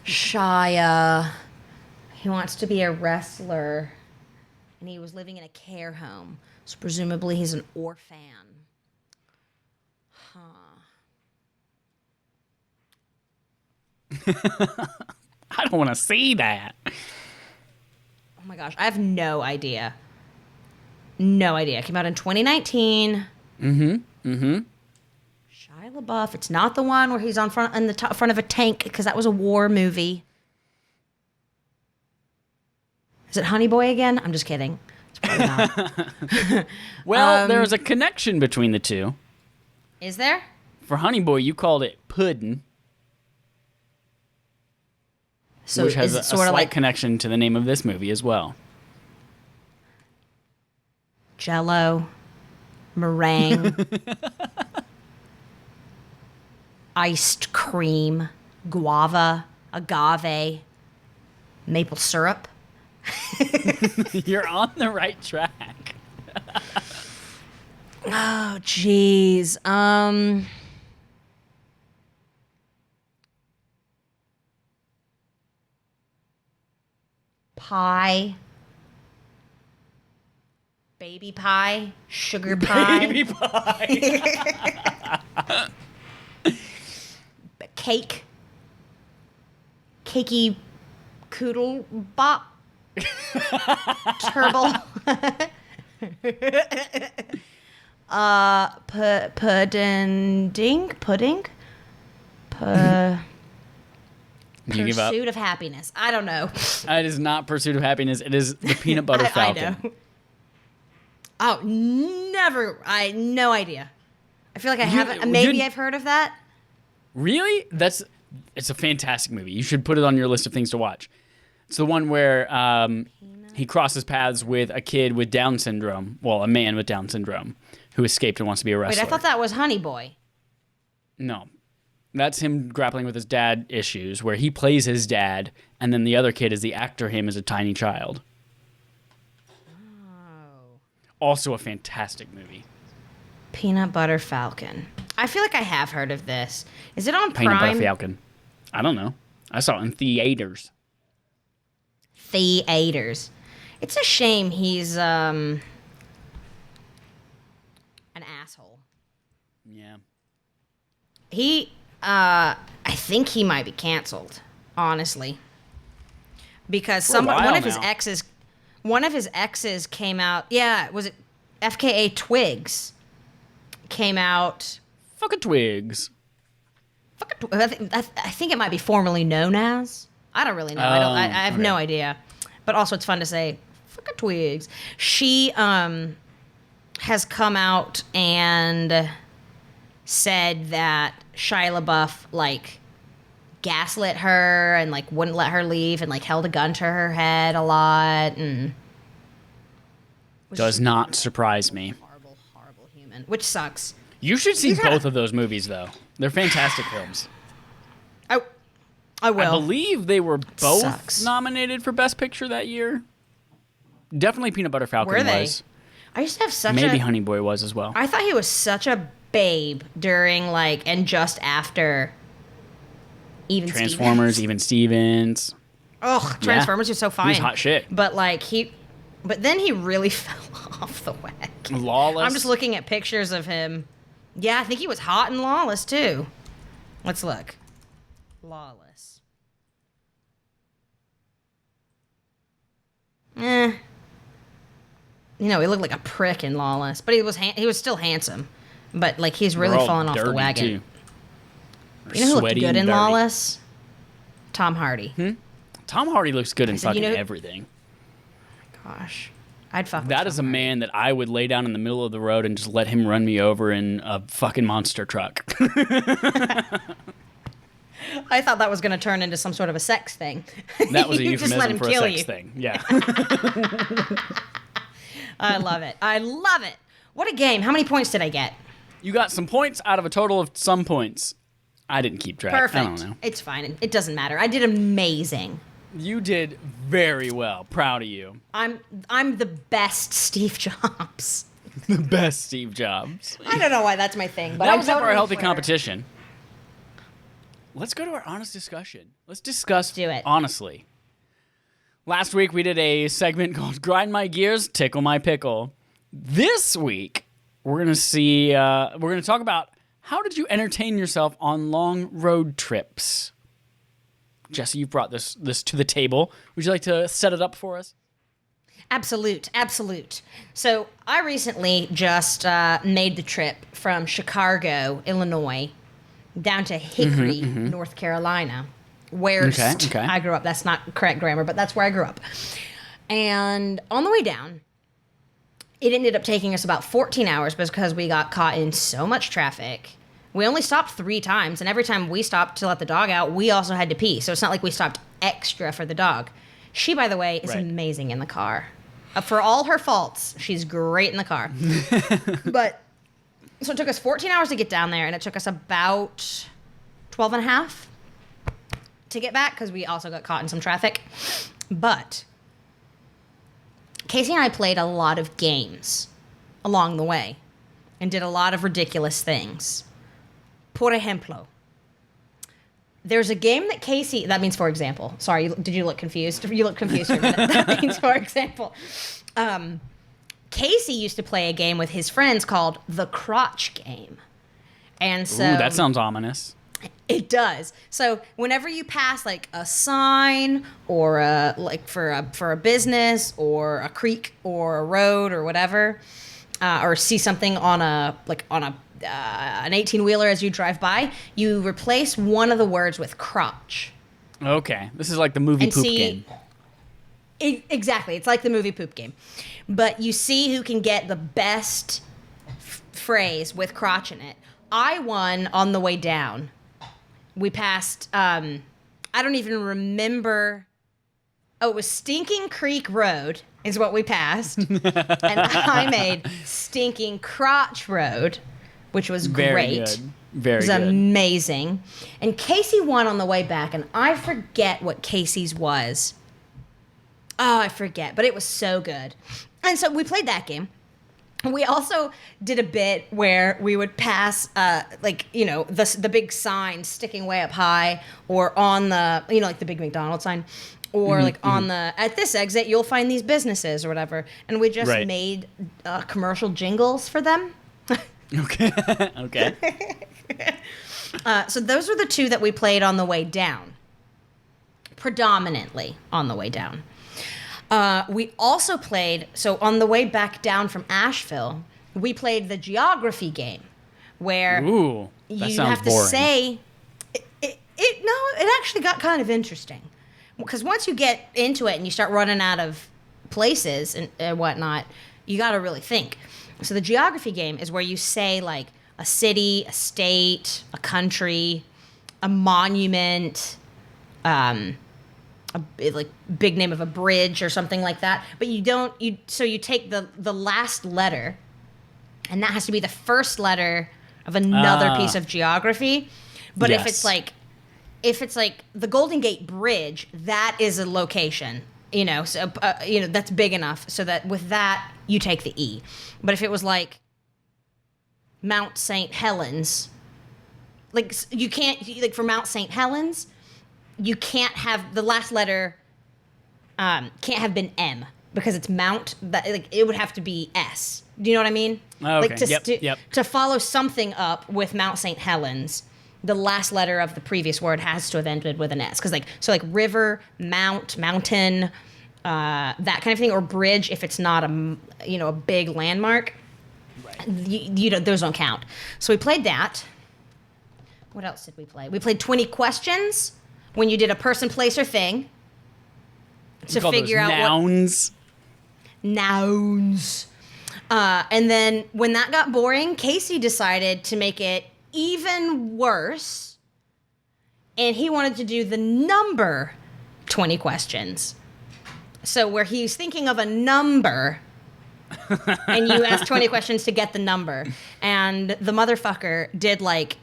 Shia. He wants to be a wrestler. And he was living in a care home. So presumably he's an orphan. I don't want to see that. Oh my gosh. I have no idea. No idea. It came out in 2019. Shia LaBeouf. It's not the one where he's on front in the front of a tank because that was a war movie. Is it Honey Boy again? I'm just kidding. It's probably not. Well, there's a connection between the two. Is there? For Honey Boy, you called it puddin', So which has is a it sort of slight like connection to the name of this movie as well. Jello, meringue, iced cream, guava, agave, maple syrup? You're on the right track. Oh, jeez. Pie. Baby pie. Sugar pie. Baby pie. Cake. Cakey coodle bop. Turble. Pudding. You give up? Pursuit of Happiness. I don't know. It is not Pursuit of Happiness. It is the Peanut Butter Falcon. I know. Oh, never. No idea. I feel like I haven't. Maybe I've heard of that. Really? It's a fantastic movie. You should put it on your list of things to watch. It's the one where he crosses paths with a kid with Down syndrome. Well, a man with Down syndrome who escaped and wants to be a wrestler. Wait, I thought that was Honey Boy. No. That's him grappling with his dad issues, where he plays his dad, and then the other kid is the actor him as a tiny child. Oh. Also a fantastic movie. Peanut Butter Falcon. I feel like I have heard of this. Is it on Prime? Peanut Butter Falcon. I don't know. I saw it in theaters. Theaters. It's a shame he's an asshole. Yeah. I think he might be canceled, honestly. Because one of his exes came out. Yeah, was it FKA Twigs? Came out. Fucking Twigs. I think it might be formerly known as. I don't really know. I have no idea. But also, it's fun to say fucking Twigs. She has come out and said that Shia LaBeouf gaslit her and wouldn't let her leave and held a gun to her head a lot and does not surprise me. Horrible human, which sucks. You should see both of those movies though. They're fantastic films. I will. I believe they were both nominated for Best Picture that year. Definitely Peanut Butter Falcon was. I used to have maybe Honey Boy was as well. I thought he was such a babe during and just after Even Transformers, Stevens. Even Stevens. Oh, Transformers was so fine. He was hot shit. But but then he really fell off the wagon. Lawless. I'm just looking at pictures of him. Yeah, I think he was hot and Lawless too. Let's look. Lawless. He looked like a prick in Lawless, but he was still handsome. But he's really fallen off the wagon. Too. You know who looked good in Lawless? Tom Hardy. Tom Hardy looks good in fucking everything. Gosh, I'd fuck. That is a man that I would lay down in the middle of the road and just let him run me over in a fucking monster truck. I thought that was going to turn into some sort of a sex thing. That was a You just let euphemism him for a kill sex you. thing. Yeah. I love it. I love it. What a game. How many points did I get? You got some points out of a total of some points. I didn't keep track. Perfect. I don't know. It's fine. It doesn't matter. I did amazing. You did very well. Proud of you. I'm the best Steve Jobs. The best Steve Jobs. I don't know why that's my thing, but that I was for a healthy Twitter. competition. Let's go to our honest discussion. Let's discuss do it. honestly. Last week we did a segment called Grind My Gears, Tickle My Pickle. This week we're gonna talk about how did you entertain yourself on long road trips. Jesse, you brought this to the table. Would you like to set it up for us? Absolute. So I recently just made the trip from Chicago, Illinois, down to Hickory, North Carolina, where Okay. I grew up. That's not correct grammar, but that's where I grew up. And on the way down, it ended up taking us about 14 hours because we got caught in so much traffic. We only stopped 3 times, and every time we stopped to let the dog out, we also had to pee. So it's not like we stopped extra for the dog. She, by the way, is amazing in the car. For all her faults, she's great in the car. But so it took us 14 hours to get down there, and it took us about 12 and a half to get back because we also got caught in some traffic. But Casey and I played a lot of games along the way and did a lot of ridiculous things. Por ejemplo, there's a game that Casey, that means for example. Sorry, did you look confused? You look confused for a minute. That means for example. Casey used to play a game with his friends called the Crotch Game. And so Ooh, that sounds ominous. It does. So whenever you pass a sign or for a business or a creek or a road or whatever, or see something on a an 18-wheeler as you drive by, you replace one of the words with crotch. Okay. This is like the movie poop game. Exactly. It's like the movie poop game. But you see who can get the best phrase with crotch in it. I won on the way down. We passed, I don't even remember. Oh, it was Stinking Creek Road is what we passed. And I made Stinking Crotch Road, which was Very great. good. Very It was good. amazing. And Casey won on the way back, and I forget what Casey's was. Oh, I forget, but it was so good. And so we played that game. We also did a bit where we would pass, the big sign sticking way up high, or on the, like the big McDonald's sign, or on the, at this exit, you'll find these businesses or whatever. And we just made commercial jingles for them. Okay. Okay. So those were the two that we played on the way down. Predominantly on the way down. We also played, so on the way back down from Asheville, we played the geography game, where you have to say, it actually got kind of interesting. Because once you get into it and you start running out of places and whatnot, you got to really think. So the geography game is where you say like a city, a state, a country, a monument, big name of a bridge or something like that. But you take the last letter, and that has to be the first letter of another piece of geography. But yes. if it's like the Golden Gate Bridge, that is a location, so that's big enough so that with that you take the E. But if it was like Mount St. Helens, like you can't, like for Mount St. Helens, you can't have the last letter can't have been M, because it's Mount, that like it would have to be S. Do you know what I mean? Okay. Like to follow something up with Mount St. Helens, the last letter of the previous word has to have ended with an S. Because like river, mount, mountain, that kind of thing, or bridge if it's not a big landmark. Right. Those don't count. So we played that. What else did we play? We played 20 questions, when you did a person, place, or thing to figure out nouns. Nouns. And then when that got boring, Casey decided to make it even worse, and he wanted to do the number 20 questions. So where he's thinking of a number, and you ask 20 questions to get the number, and the motherfucker did like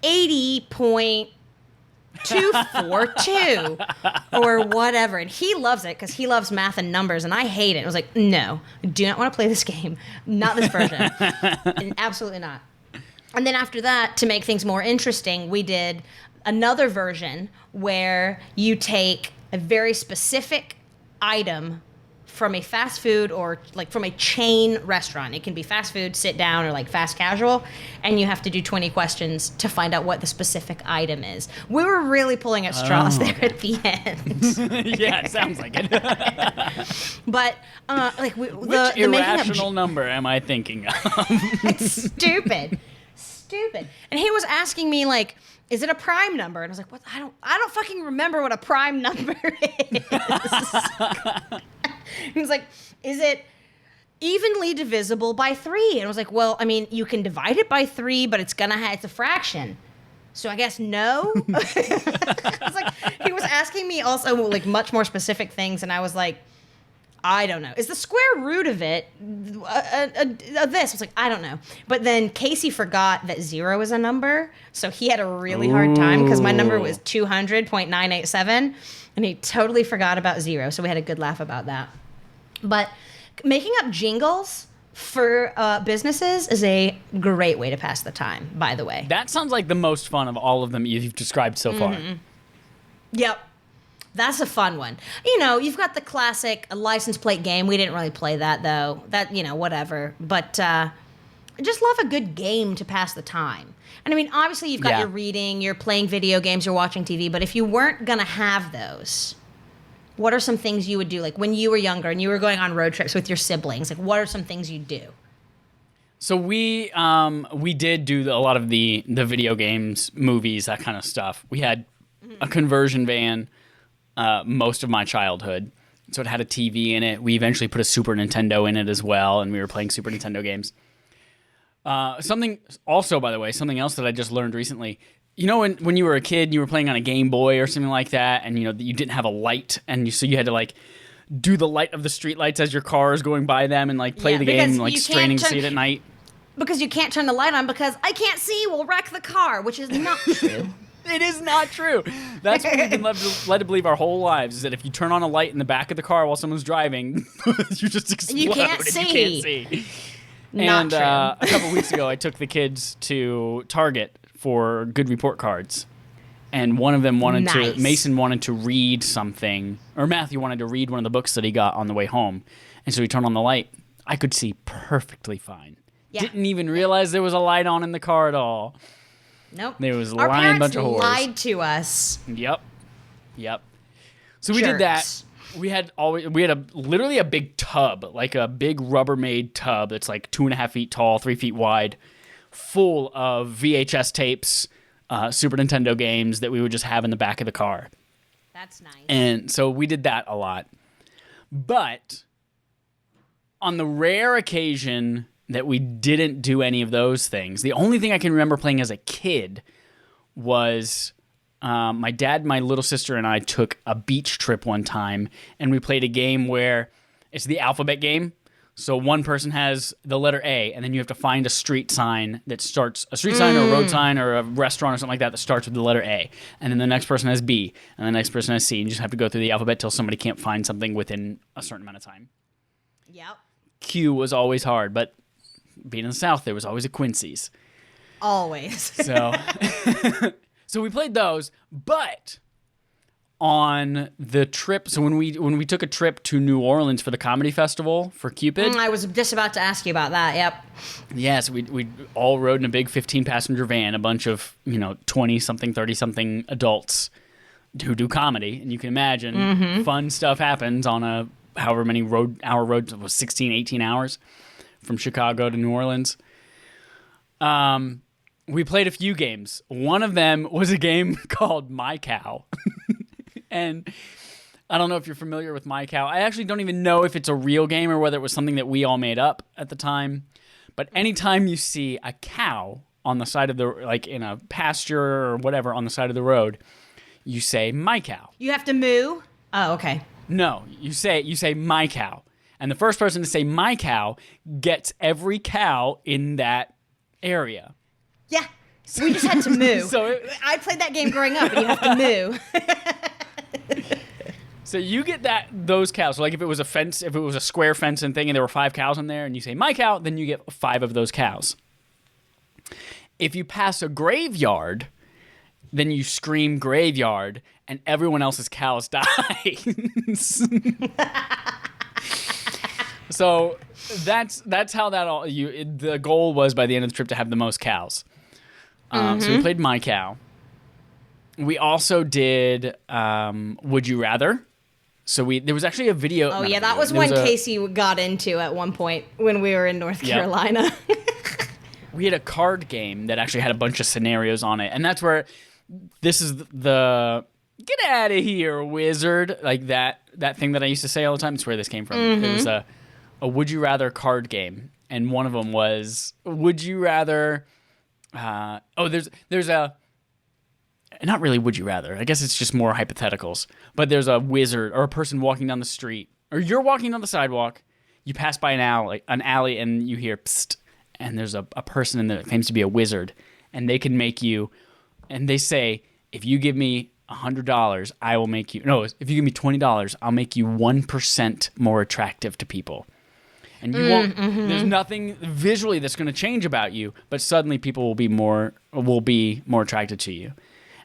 80.242 or whatever, and he loves it because he loves math and numbers, and I hate it. I was like, no, I do not want to play this game, not this version. And absolutely not. And then after that, to make things more interesting, we did another version where you take a very specific item from a fast food or like from a chain restaurant. It can be fast food, sit down, or like fast casual, and you have to do 20 questions to find out what the specific item is. We were really pulling at straws there at the end. Yeah, it sounds like it. But which irrational number am I thinking of? It's stupid. And he was asking me like, is it a prime number? And I was like, what? I don't fucking remember what a prime number is. He was like, is it evenly divisible by 3? And I was like, well, I mean, you can divide it by 3, but it's a fraction. So I guess no. I was like, he was asking me also like much more specific things, and I was like, I don't know. Is the square root of it this? I was like, I don't know. But then Casey forgot that 0 is a number, so he had a really hard time because my number was 200.987, and he totally forgot about 0, so we had a good laugh about that. But making up jingles for businesses is a great way to pass the time, by the way. That sounds like the most fun of all of them you've described so far. Yep. That's a fun one. You've got the classic license plate game. We didn't really play that, though. That, whatever. But I just love a good game to pass the time. And, I mean, obviously you've got your reading, you're playing video games, you're watching TV. But if you weren't going to have those, what are some things you would do? Like when you were younger and you were going on road trips with your siblings, like what are some things you'd do? So we did do a lot of the video games, movies, that kind of stuff. We had a conversion van most of my childhood. So it had a TV in it. We eventually put a Super Nintendo in it as well, and we were playing Super Nintendo games. Something else that I just learned recently. You know, when you were a kid, you were playing on a Game Boy or something like that, and you didn't have a light, and so you had to like do the light of the street lights as your car is going by them, and like play the game, like straining to see it at night. Because you can't turn the light on because I can't see. We'll wreck the car, which is not true. It is not true. That's what we've been led to believe our whole lives, is that if you turn on a light in the back of the car while someone's driving, you just explode. You can't see. And a couple weeks ago, I took the kids to Target for good report cards. And one of them Mason wanted to read something, or Matthew wanted to read one of the books that he got on the way home. And so he turned on the light. I could see perfectly fine. Yeah. Didn't even realize there was a light on in the car at all. Nope. There was a lying bunch of whores. Our parents lied to us. Yep. So we did that. We had literally a big tub, like a big Rubbermaid tub that's like 2.5 feet tall, 3 feet wide, full of VHS tapes, Super Nintendo games that we would just have in the back of the car. That's nice. And so we did that a lot. But on the rare occasion that we didn't do any of those things, the only thing I can remember playing as a kid was my dad, my little sister, and I took a beach trip one time, and we played a game where it's the alphabet game. So one person has the letter A, and then you have to find a street sign that starts, a street sign or a road sign or a restaurant or something like that starts with the letter A. And then the next person has B, and the next person has C. And you just have to go through the alphabet till somebody can't find something within a certain amount of time. Yep. Q was always hard, but being in the South, there was always a Quincy's. Always. So we played those, but on the trip, so when we took a trip to New Orleans for the comedy festival for Cupid. I was just about to ask you about that, yep. Yeah, so we all rode in a big 15-passenger van, a bunch of, 20-something, 30-something adults who do comedy, and you can imagine fun stuff happens on a however many hour road, it was 16, 18 hours from Chicago to New Orleans. We played a few games. One of them was a game called My Cow. And I don't know if you're familiar with My Cow. I actually don't even know if it's a real game or whether it was something that we all made up at the time. But anytime you see a cow on the side of the, like in a pasture or whatever on the side of the road, you say My Cow. You have to moo? Oh, okay. No, you say My Cow. And the first person to say My Cow gets every cow in that area. Yeah, we just had to moo. I played that game growing up, and you have to moo. So you get those cows. So like if it was a fence, if it was a square fence and thing, and there were 5 cows in there, and you say My Cow, then you get 5 of those cows. If you pass a graveyard, then you scream graveyard, and everyone else's cows die. So that's how that all. The goal was by the end of the trip to have the most cows. So we played My Cow. We also did Would You Rather. So there was actually a video. Oh yeah, that was one Casey got into at one point when we were in North Carolina. We had a card game that actually had a bunch of scenarios on it, and that's where this is the get out of here, wizard, like that thing that I used to say all the time. It's where this came from. It was a Would You Rather card game, and one of them was Would you rather. There's a. Not really Would You Rather. I guess it's just more hypotheticals. But there's a wizard or a person walking down the street. Or you're walking down the sidewalk. You pass by an alley, and you hear psst. And there's a person in there that claims to be a wizard. And they can make you... And they say, if you give me $100, I will make you... No, if you give me $20, I'll make you 1% more attractive to people. And you won't... There's nothing visually that's going to change about you. But suddenly people will be more attracted to you.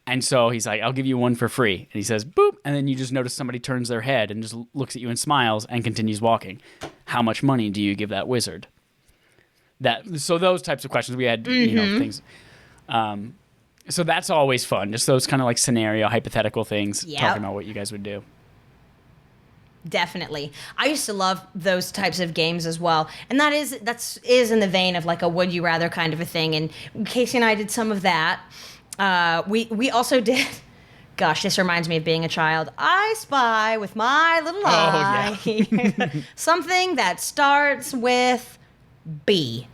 And so he's like, I'll give you one for free. And he says, boop. And then you just notice somebody turns their head and just looks at you and smiles and continues walking. How much money do you give that wizard? So those types of questions we had, things. So that's always fun. Just those kind of like scenario, hypothetical things. Talking about what you guys would do. Definitely. I used to love those types of games as well. And that's in the vein of like a would you rather kind of a thing. And Casey and I did some of that. We also did, gosh, this reminds me of being a child. I spy with my little eye. Yeah. Something that starts with B.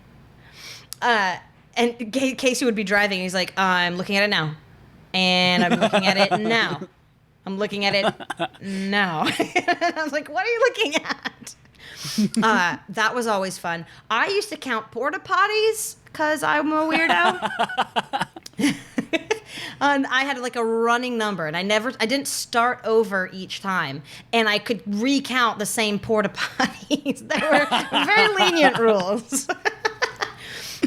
And Casey would be driving and he's like, I'm looking at it now. And I'm looking at it now. I'm looking at it now. I was like, what are you looking at? That was always fun. I used to count porta potties because I'm a weirdo. And I had like a running number, and I didn't start over each time, and I could recount the same porta potties. There were very lenient rules.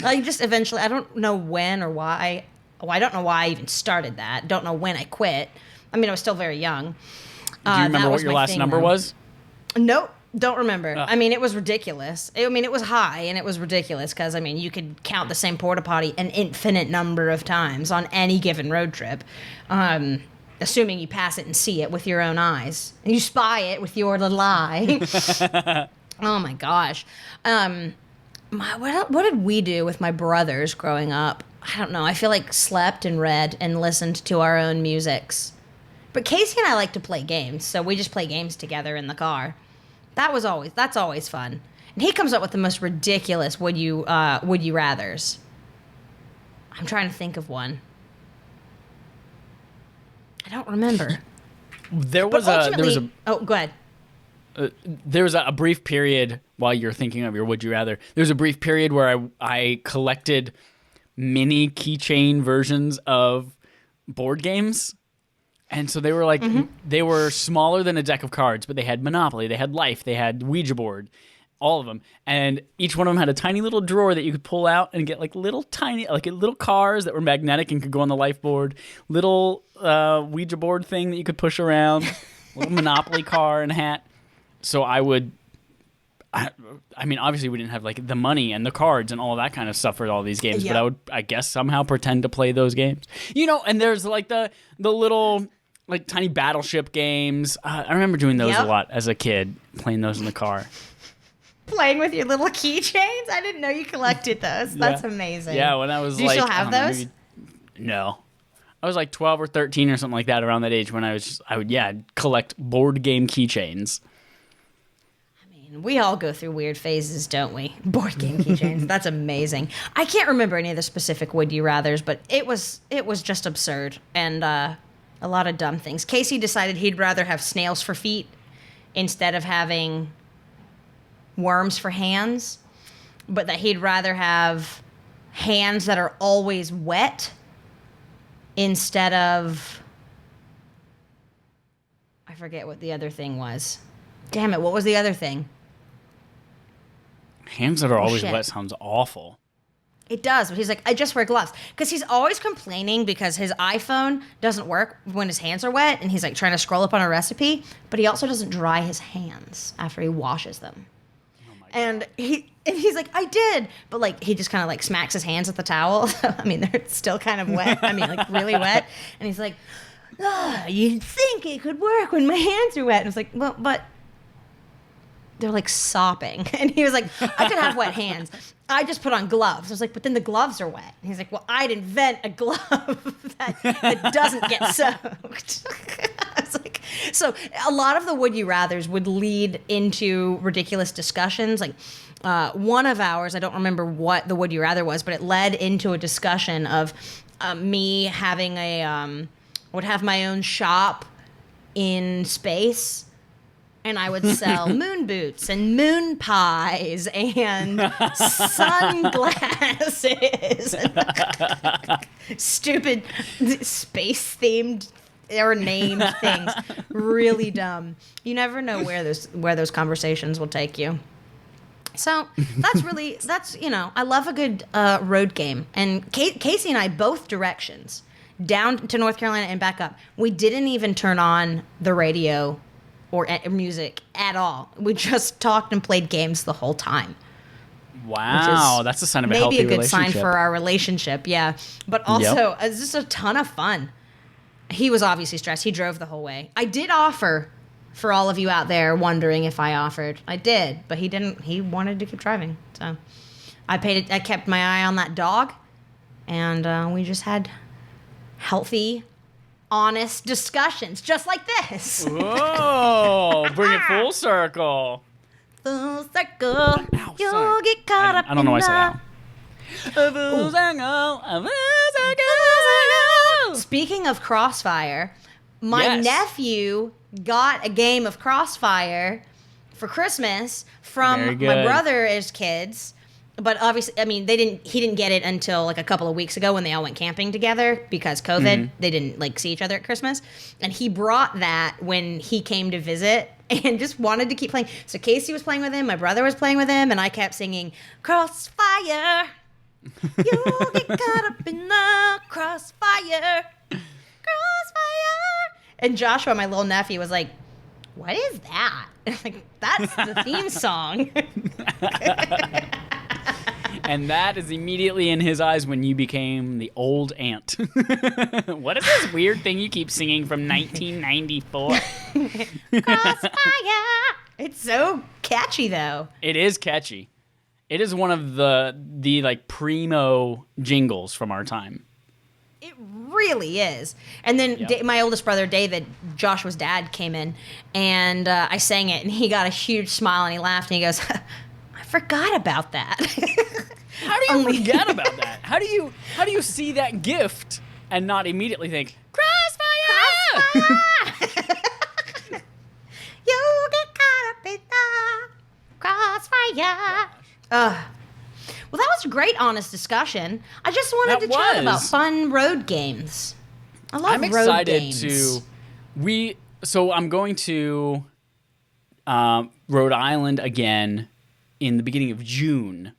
I just eventually, I don't know when or why. Oh, I don't know why I even started that. Don't know when I quit. I mean, I was still very young. Do you remember what your last number was? Nope. Don't remember. I mean, it was ridiculous. It was high, and it was ridiculous because, I mean, you could count the same porta potty an infinite number of times on any given road trip, assuming you pass it and see it with your own eyes. And you spy it with your little eye. Oh, my gosh. What did we do with my brothers growing up? I don't know. I feel like slept and read and listened to our own musics. But Casey and I like to play games, so we just play games together in the car. That's always fun. And he comes up with the most ridiculous would you rathers. I'm trying to think of one. I don't remember. There was a oh, go ahead. There was a brief period while you're thinking of your would you rather. There was a brief period where I collected mini keychain versions of board games. And so they were like, they were smaller than a deck of cards, but they had Monopoly, they had Life, they had Ouija board, all of them. And each one of them had a tiny little drawer that you could pull out and get like little cars that were magnetic and could go on the Life board, little Ouija board thing that you could push around, little Monopoly car and hat. So I mean, obviously we didn't have like the money and the cards and all that kind of stuff for all these games, but I would, I guess, somehow pretend to play those games. You know, and there's like the little like tiny battleship games. I remember doing those a lot as a kid, playing those in the car. Playing with your little keychains? I didn't know you collected those. That's amazing. Yeah, when I was Do you still have those? No. I was like 12 or 13 or something like that around that age when I would collect board game keychains. We all go through weird phases, don't we? Board game keychains. That's amazing. I can't remember any of the specific would you rathers, but it was just absurd and a lot of dumb things. Casey decided he'd rather have snails for feet instead of having worms for hands, but that he'd rather have hands that are always wet instead of, I forget what the other thing was. Damn it, what was the other thing? Hands that are always wet sounds awful. It does, but he's like, I just wear gloves. Because he's always complaining because his iPhone doesn't work when his hands are wet, and he's like trying to scroll up on a recipe, but he also doesn't dry his hands after he washes them. Oh my God. And he's like, I did, but like he just kind of like smacks his hands with the towel. I mean, they're still kind of wet. I mean, like really wet. And he's like, you'd think it could work when my hands are wet. And it's like, well, but they're like sopping. And he was like, I could have wet hands. I just put on gloves. I was like, but then the gloves are wet. And he's like, well, I'd invent a glove that doesn't get soaked. I was like, so a lot of the would you rathers would lead into ridiculous discussions. Like one of ours, I don't remember what the would you rather was, but it led into a discussion of me having would have my own shop in space. And I would sell moon boots and moon pies and sunglasses. Stupid space-themed or named things. Really dumb. You never know where those conversations will take you. So that's I love a good road game. And Casey and I, both directions, down to North Carolina and back up, we didn't even turn on the radio or music at all. We just talked and played games the whole time. Wow, that's a sign of a healthy relationship. Maybe a good sign for our relationship, yeah. But also, it's just a ton of fun. He was obviously stressed. He drove the whole way. I did offer For all of you out there wondering if I offered, I did, but he didn't. He wanted to keep driving, so I paid it. I kept my eye on that dog, and we just had healthy, honest discussions, just like this. Whoa! Bring it full circle. Full circle. Ow, You'll sorry. get caught up. I don't know why I said that. Speaking of Crossfire, my nephew got a game of Crossfire for Christmas from my brother's kids. But obviously, I mean, he didn't get it until like a couple of weeks ago when they all went camping together because COVID. Mm-hmm. They didn't like see each other at Christmas. And he brought that when he came to visit and just wanted to keep playing. So Casey was playing with him, my brother was playing with him, and I kept singing, Crossfire. You'll get caught up in the crossfire. Crossfire. And Joshua, my little nephew, was like, what is that? Like, that's the theme song. And that is immediately in his eyes when you became the old aunt. What is this weird thing you keep singing from 1994? Crossfire. It's so catchy, though. It is catchy. It is one of the like primo jingles from our time. It really is. And then my oldest brother, David, Joshua's dad, came in, and I sang it, and he got a huge smile, and he laughed, and he goes, I forgot about that. How do you forget about that? How do you see that gift and not immediately think, Crossfire! You get caught up in the crossfire. Well, that was a great, honest discussion. I just wanted to chat about fun road games. I love road games. So I'm going to Rhode Island again in the beginning of June.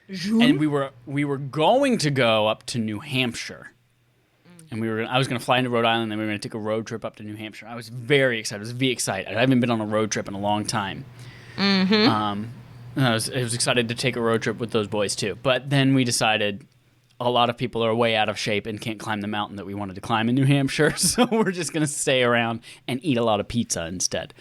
And we were going to go up to New Hampshire. And I was going to fly into Rhode Island, and we were going to take a road trip up to New Hampshire. I was very excited. I was excited. I haven't been on a road trip in a long time. Mm-hmm. I was excited to take a road trip with those boys, too. But then we decided a lot of people are way out of shape and can't climb the mountain that we wanted to climb in New Hampshire. So we're just going to stay around and eat a lot of pizza instead.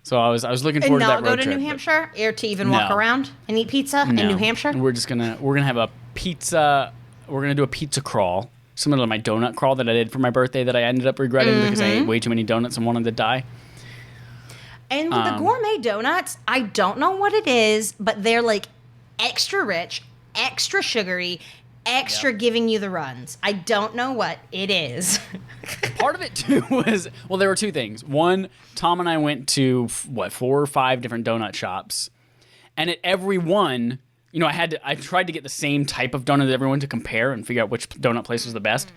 So I was looking forward to that road trip. And not go to New Hampshire? Or to even walk around and eat pizza in New Hampshire? We're gonna have a pizza. We're gonna do a pizza crawl, similar to my donut crawl that I did for my birthday that I ended up regretting because I ate way too many donuts and wanted to die. And with the gourmet donuts, I don't know what it is, but they're like extra rich, extra sugary, extra giving you the runs. I don't know what it is. Part of it too was, well, there were two things. One, Tom and I went to 4 or 5 different donut shops, and at every one, you know, I tried to get the same type of donut as everyone to compare and figure out which donut place was the best.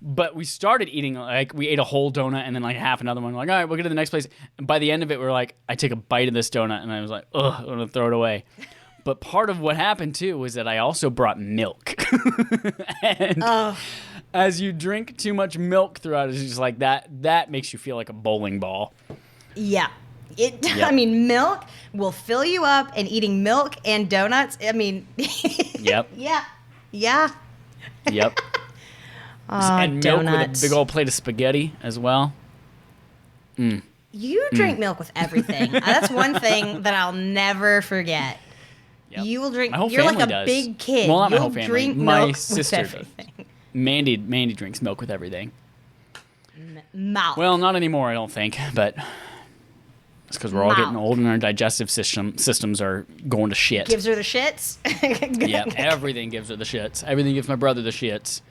But we started eating, like, we ate a whole donut and then like half another one. We're like, all right, we'll get to the next place. And by the end of it, we were like, I take a bite of this donut and I was like, ugh, I'm gonna throw it away. But part of what happened too was that I also brought milk. And as you drink too much milk throughout, it's just like that makes you feel like a bowling ball. Yeah. I mean, milk will fill you up, and eating milk and donuts, I mean. Yep. Yeah. Yep. And donuts. milk with a big old plate of spaghetti as well. You drink milk with everything. That's one thing that I'll never forget. Yep. You will drink. My whole you're family like a does. big kid. Well, not my You'll whole family. Drink my milk sister with everything. does. Mandy drinks milk with everything. Mouth. Well, not anymore, I don't think, but it's because we're all getting old and our digestive systems are going to shit. Gives her the shits? Yep, everything gives her the shits. Everything gives my brother the shits.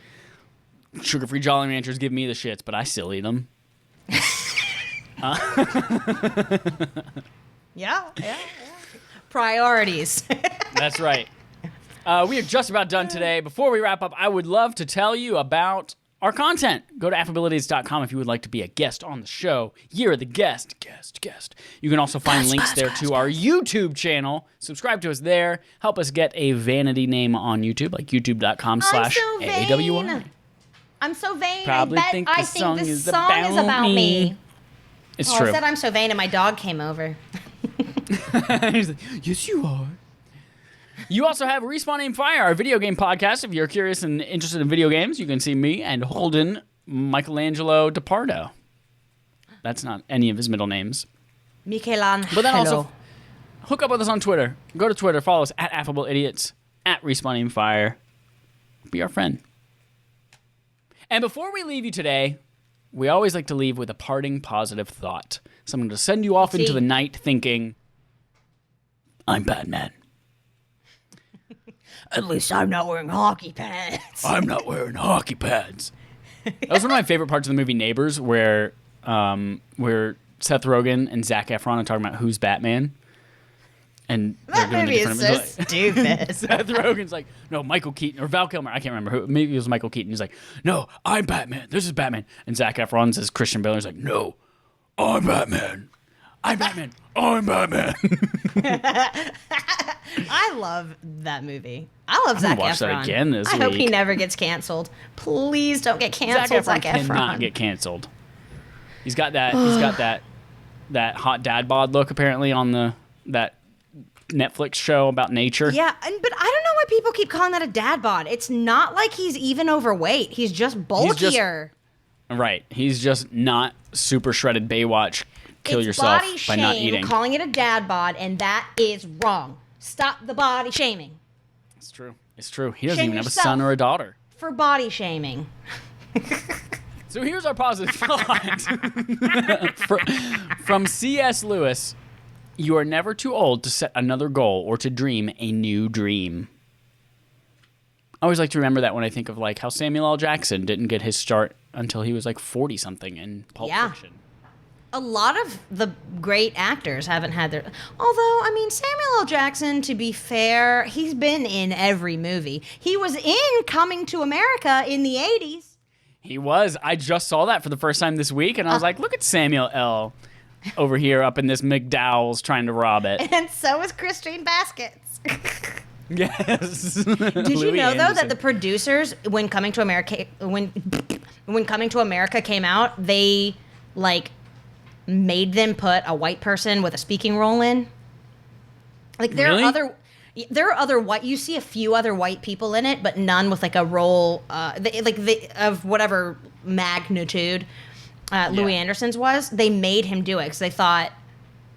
Sugar-free Jolly Ranchers give me the shits, but I still eat them. Yeah. Priorities. That's right. We are just about done today. Before we wrap up, I would love to tell you about our content. Go to affabilities.com if you would like to be a guest on the show. You're the guest. You can also find links there to our YouTube channel. Subscribe to us there. Help us get a vanity name on YouTube, like youtube.com/AWR. I'm so vain. Probably think this song is about me. It's true. I said I'm so vain, and my dog came over. He's like, yes, you are. You also have Respawn Aim Fire, our video game podcast. If you're curious and interested in video games, you can see me and Holden Michelangelo DePardo. That's not any of his middle names. Michelangelo. But then also, hook up with us on Twitter. Go to Twitter. Follow us at Affable Idiots, at Respawning Fire. Be our friend. And before we leave you today, we always like to leave with a parting positive thought. Something to send you off into the night thinking, I'm Batman. At least I'm not wearing hockey pads. I'm not wearing hockey pads. That was one of my favorite parts of the movie Neighbors, where Seth Rogen and Zac Efron are talking about who's Batman. And that movie is so stupid. Seth Rogen's like, no, Michael Keaton, or Val Kilmer, I can't remember who, maybe it was Michael Keaton. He's like, no, I'm Batman. This is Batman. And Zac Efron says Christian Bale. He's like, no, I'm Batman. I'm Batman. I'm Batman. I love that movie. I love Zac Efron. Watch that again this week. I hope he never gets canceled. Please don't get canceled, Zac Efron. Cannot get canceled. He's got that. He's got that hot dad bod look apparently on that Netflix show about nature. Yeah, but I don't know why people keep calling that a dad bod. It's not like he's even overweight. He's just bulkier. Right. He's just not super shredded Baywatch. Kill yourself by not eating. Calling it a dad bod, and that is wrong. Stop the body shaming. It's true. It's true. He doesn't even have a son or a daughter. For body shaming. So here's our positive thought. From C.S. Lewis. You are never too old to set another goal or to dream a new dream. I always like to remember that when I think of like how Samuel L. Jackson didn't get his start until he was like 40-something in Pulp Fiction. A lot of the great actors haven't had their... Although, I mean, Samuel L. Jackson, to be fair, he's been in every movie. He was in Coming to America in the 80s. He was. I just saw that for the first time this week, and I was like, look at Samuel L. over here up in this McDowell's trying to rob it. And so is Christine Baskets. Yes. Did you know, though, that the producers, when Coming to America... When Coming to America came out, they, like... made them put a white person with a speaking role in. Like there are other white. You see a few other white people in it, but none with like a role, of whatever magnitude Louis Anderson's was. They made him do it because they thought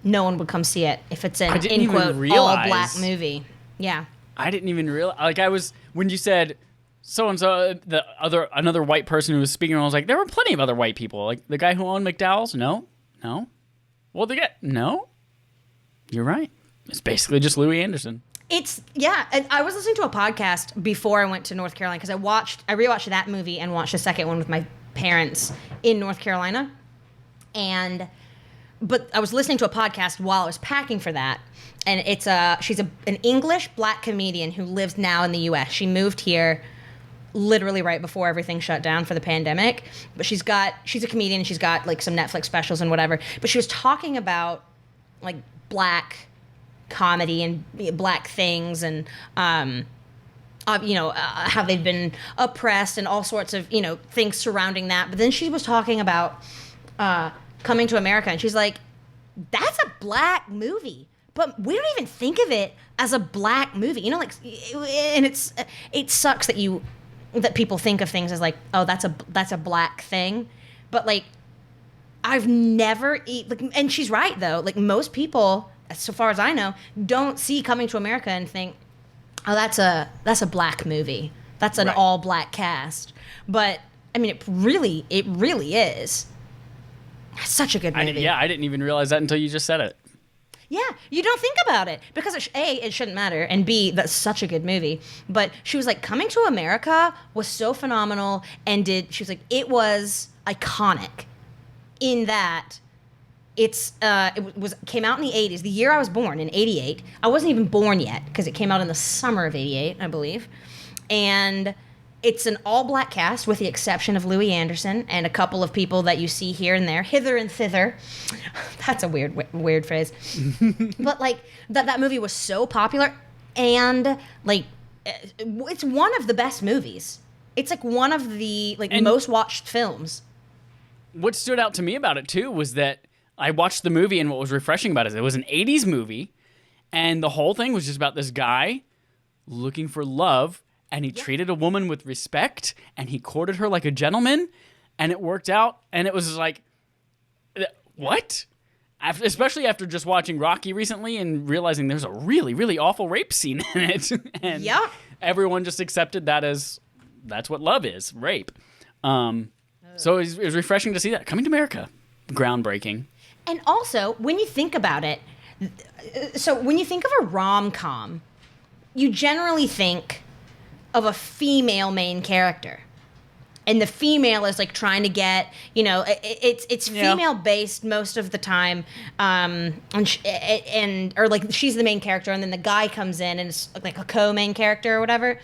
no one would come see it if it's an in quote all black movie. Yeah, I didn't even realize. Like I was when you said so and so another white person who was speaking. I was like, there were plenty of other white people. Like the guy who owned McDowell's. No. Well, no. You're right. It's basically just Louis Anderson. And I was listening to a podcast before I went to North Carolina because I rewatched that movie and watched the second one with my parents in North Carolina. But I was listening to a podcast while I was packing for that. And she's an English black comedian who lives now in the U.S. She moved here literally right before everything shut down for the pandemic. But she's a comedian and she's got like some Netflix specials and whatever. But she was talking about like black comedy and black things and how they've been oppressed and all sorts of things surrounding that. But then she was talking about Coming to America, and she's like, that's a black movie, but we don't even think of it as a black movie, and it sucks that people think of things as like, oh, that's a black thing, but like I've never and she's right though, like most people, so far as I know, don't see Coming to America and think, oh, that's a black movie, that's an all black cast. But I mean, it really is. It's such a good movie. I didn't even realize that until you just said it. Yeah, you don't think about it because it shouldn't matter, and B, that's such a good movie. But she was like, Coming to America was so phenomenal, and she was like, it was iconic in that it came out in the 80s, the year I was born, in 88. I wasn't even born yet because it came out in the summer of 88, I believe. And it's an all-black cast with the exception of Louis Anderson and a couple of people that you see here and there, hither and thither. That's a weird phrase. But like that movie was so popular, and like it's one of the best movies. It's like one of the most watched films. What stood out to me about it too was that I watched the movie, and what was refreshing about it was an 80s movie, and the whole thing was just about this guy looking for love. And he treated a woman with respect, and he courted her like a gentleman, and it worked out. And it was like, what? Especially after just watching Rocky recently and realizing there's a really, really awful rape scene in it. And everyone just accepted that as that's what love is, rape. So it was refreshing to see that. Coming to America. Groundbreaking. And also, when you think about it, so when you think of a rom-com, you generally think of a female main character. And the female is like trying to get, it's female based most of the time, or like she's the main character, and then the guy comes in and it's like a co-main character or whatever.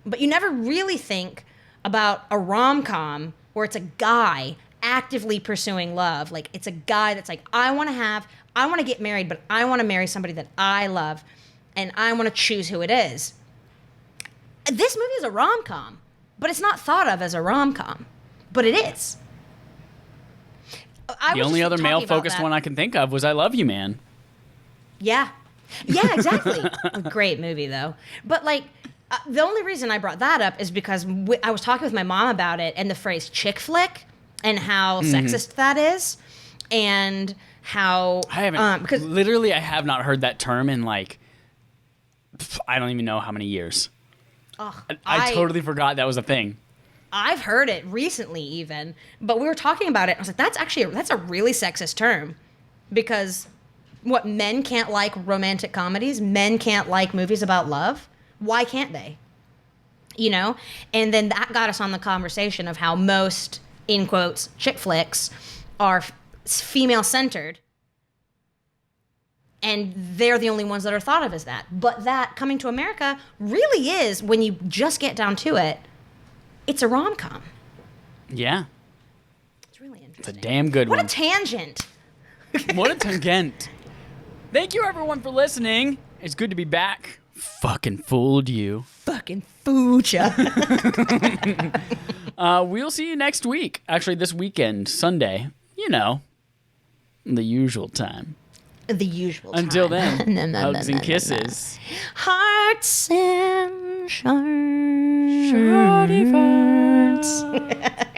But you never really think about a rom-com where it's a guy actively pursuing love. Like it's a guy that's like, I want to get married, but I want to marry somebody that I love, and I want to choose who it is. This movie is a rom-com. But it's not thought of as a rom-com. But it is. The only other male-focused one I can think of was I Love You, Man. Yeah. Yeah, exactly. A great movie, though. But, like, the only reason I brought that up is because I was talking with my mom about it and the phrase chick flick and how sexist that is. And how... I haven't... literally, I have not heard that term in, like... I don't even know how many years. I totally forgot that was a thing. I've heard it recently even, but we were talking about it. I was like, that's a really sexist term, because men can't like romantic comedies. Men can't like movies about love. Why can't they? And then that got us on the conversation of how most, in quotes, chick flicks are female centered. And they're the only ones that are thought of as that. But that, Coming to America, really is, when you just get down to it, it's a rom-com. Yeah. It's really interesting. It's a damn good one. What a tangent. What a tangent. Thank you, everyone, for listening. It's good to be back. Fucking fooled you. Fucking fooled ya. We'll see you next week. Actually, this weekend, Sunday. The usual time. The usual time. Until then, hugs and kisses. Hearts and shardy farts.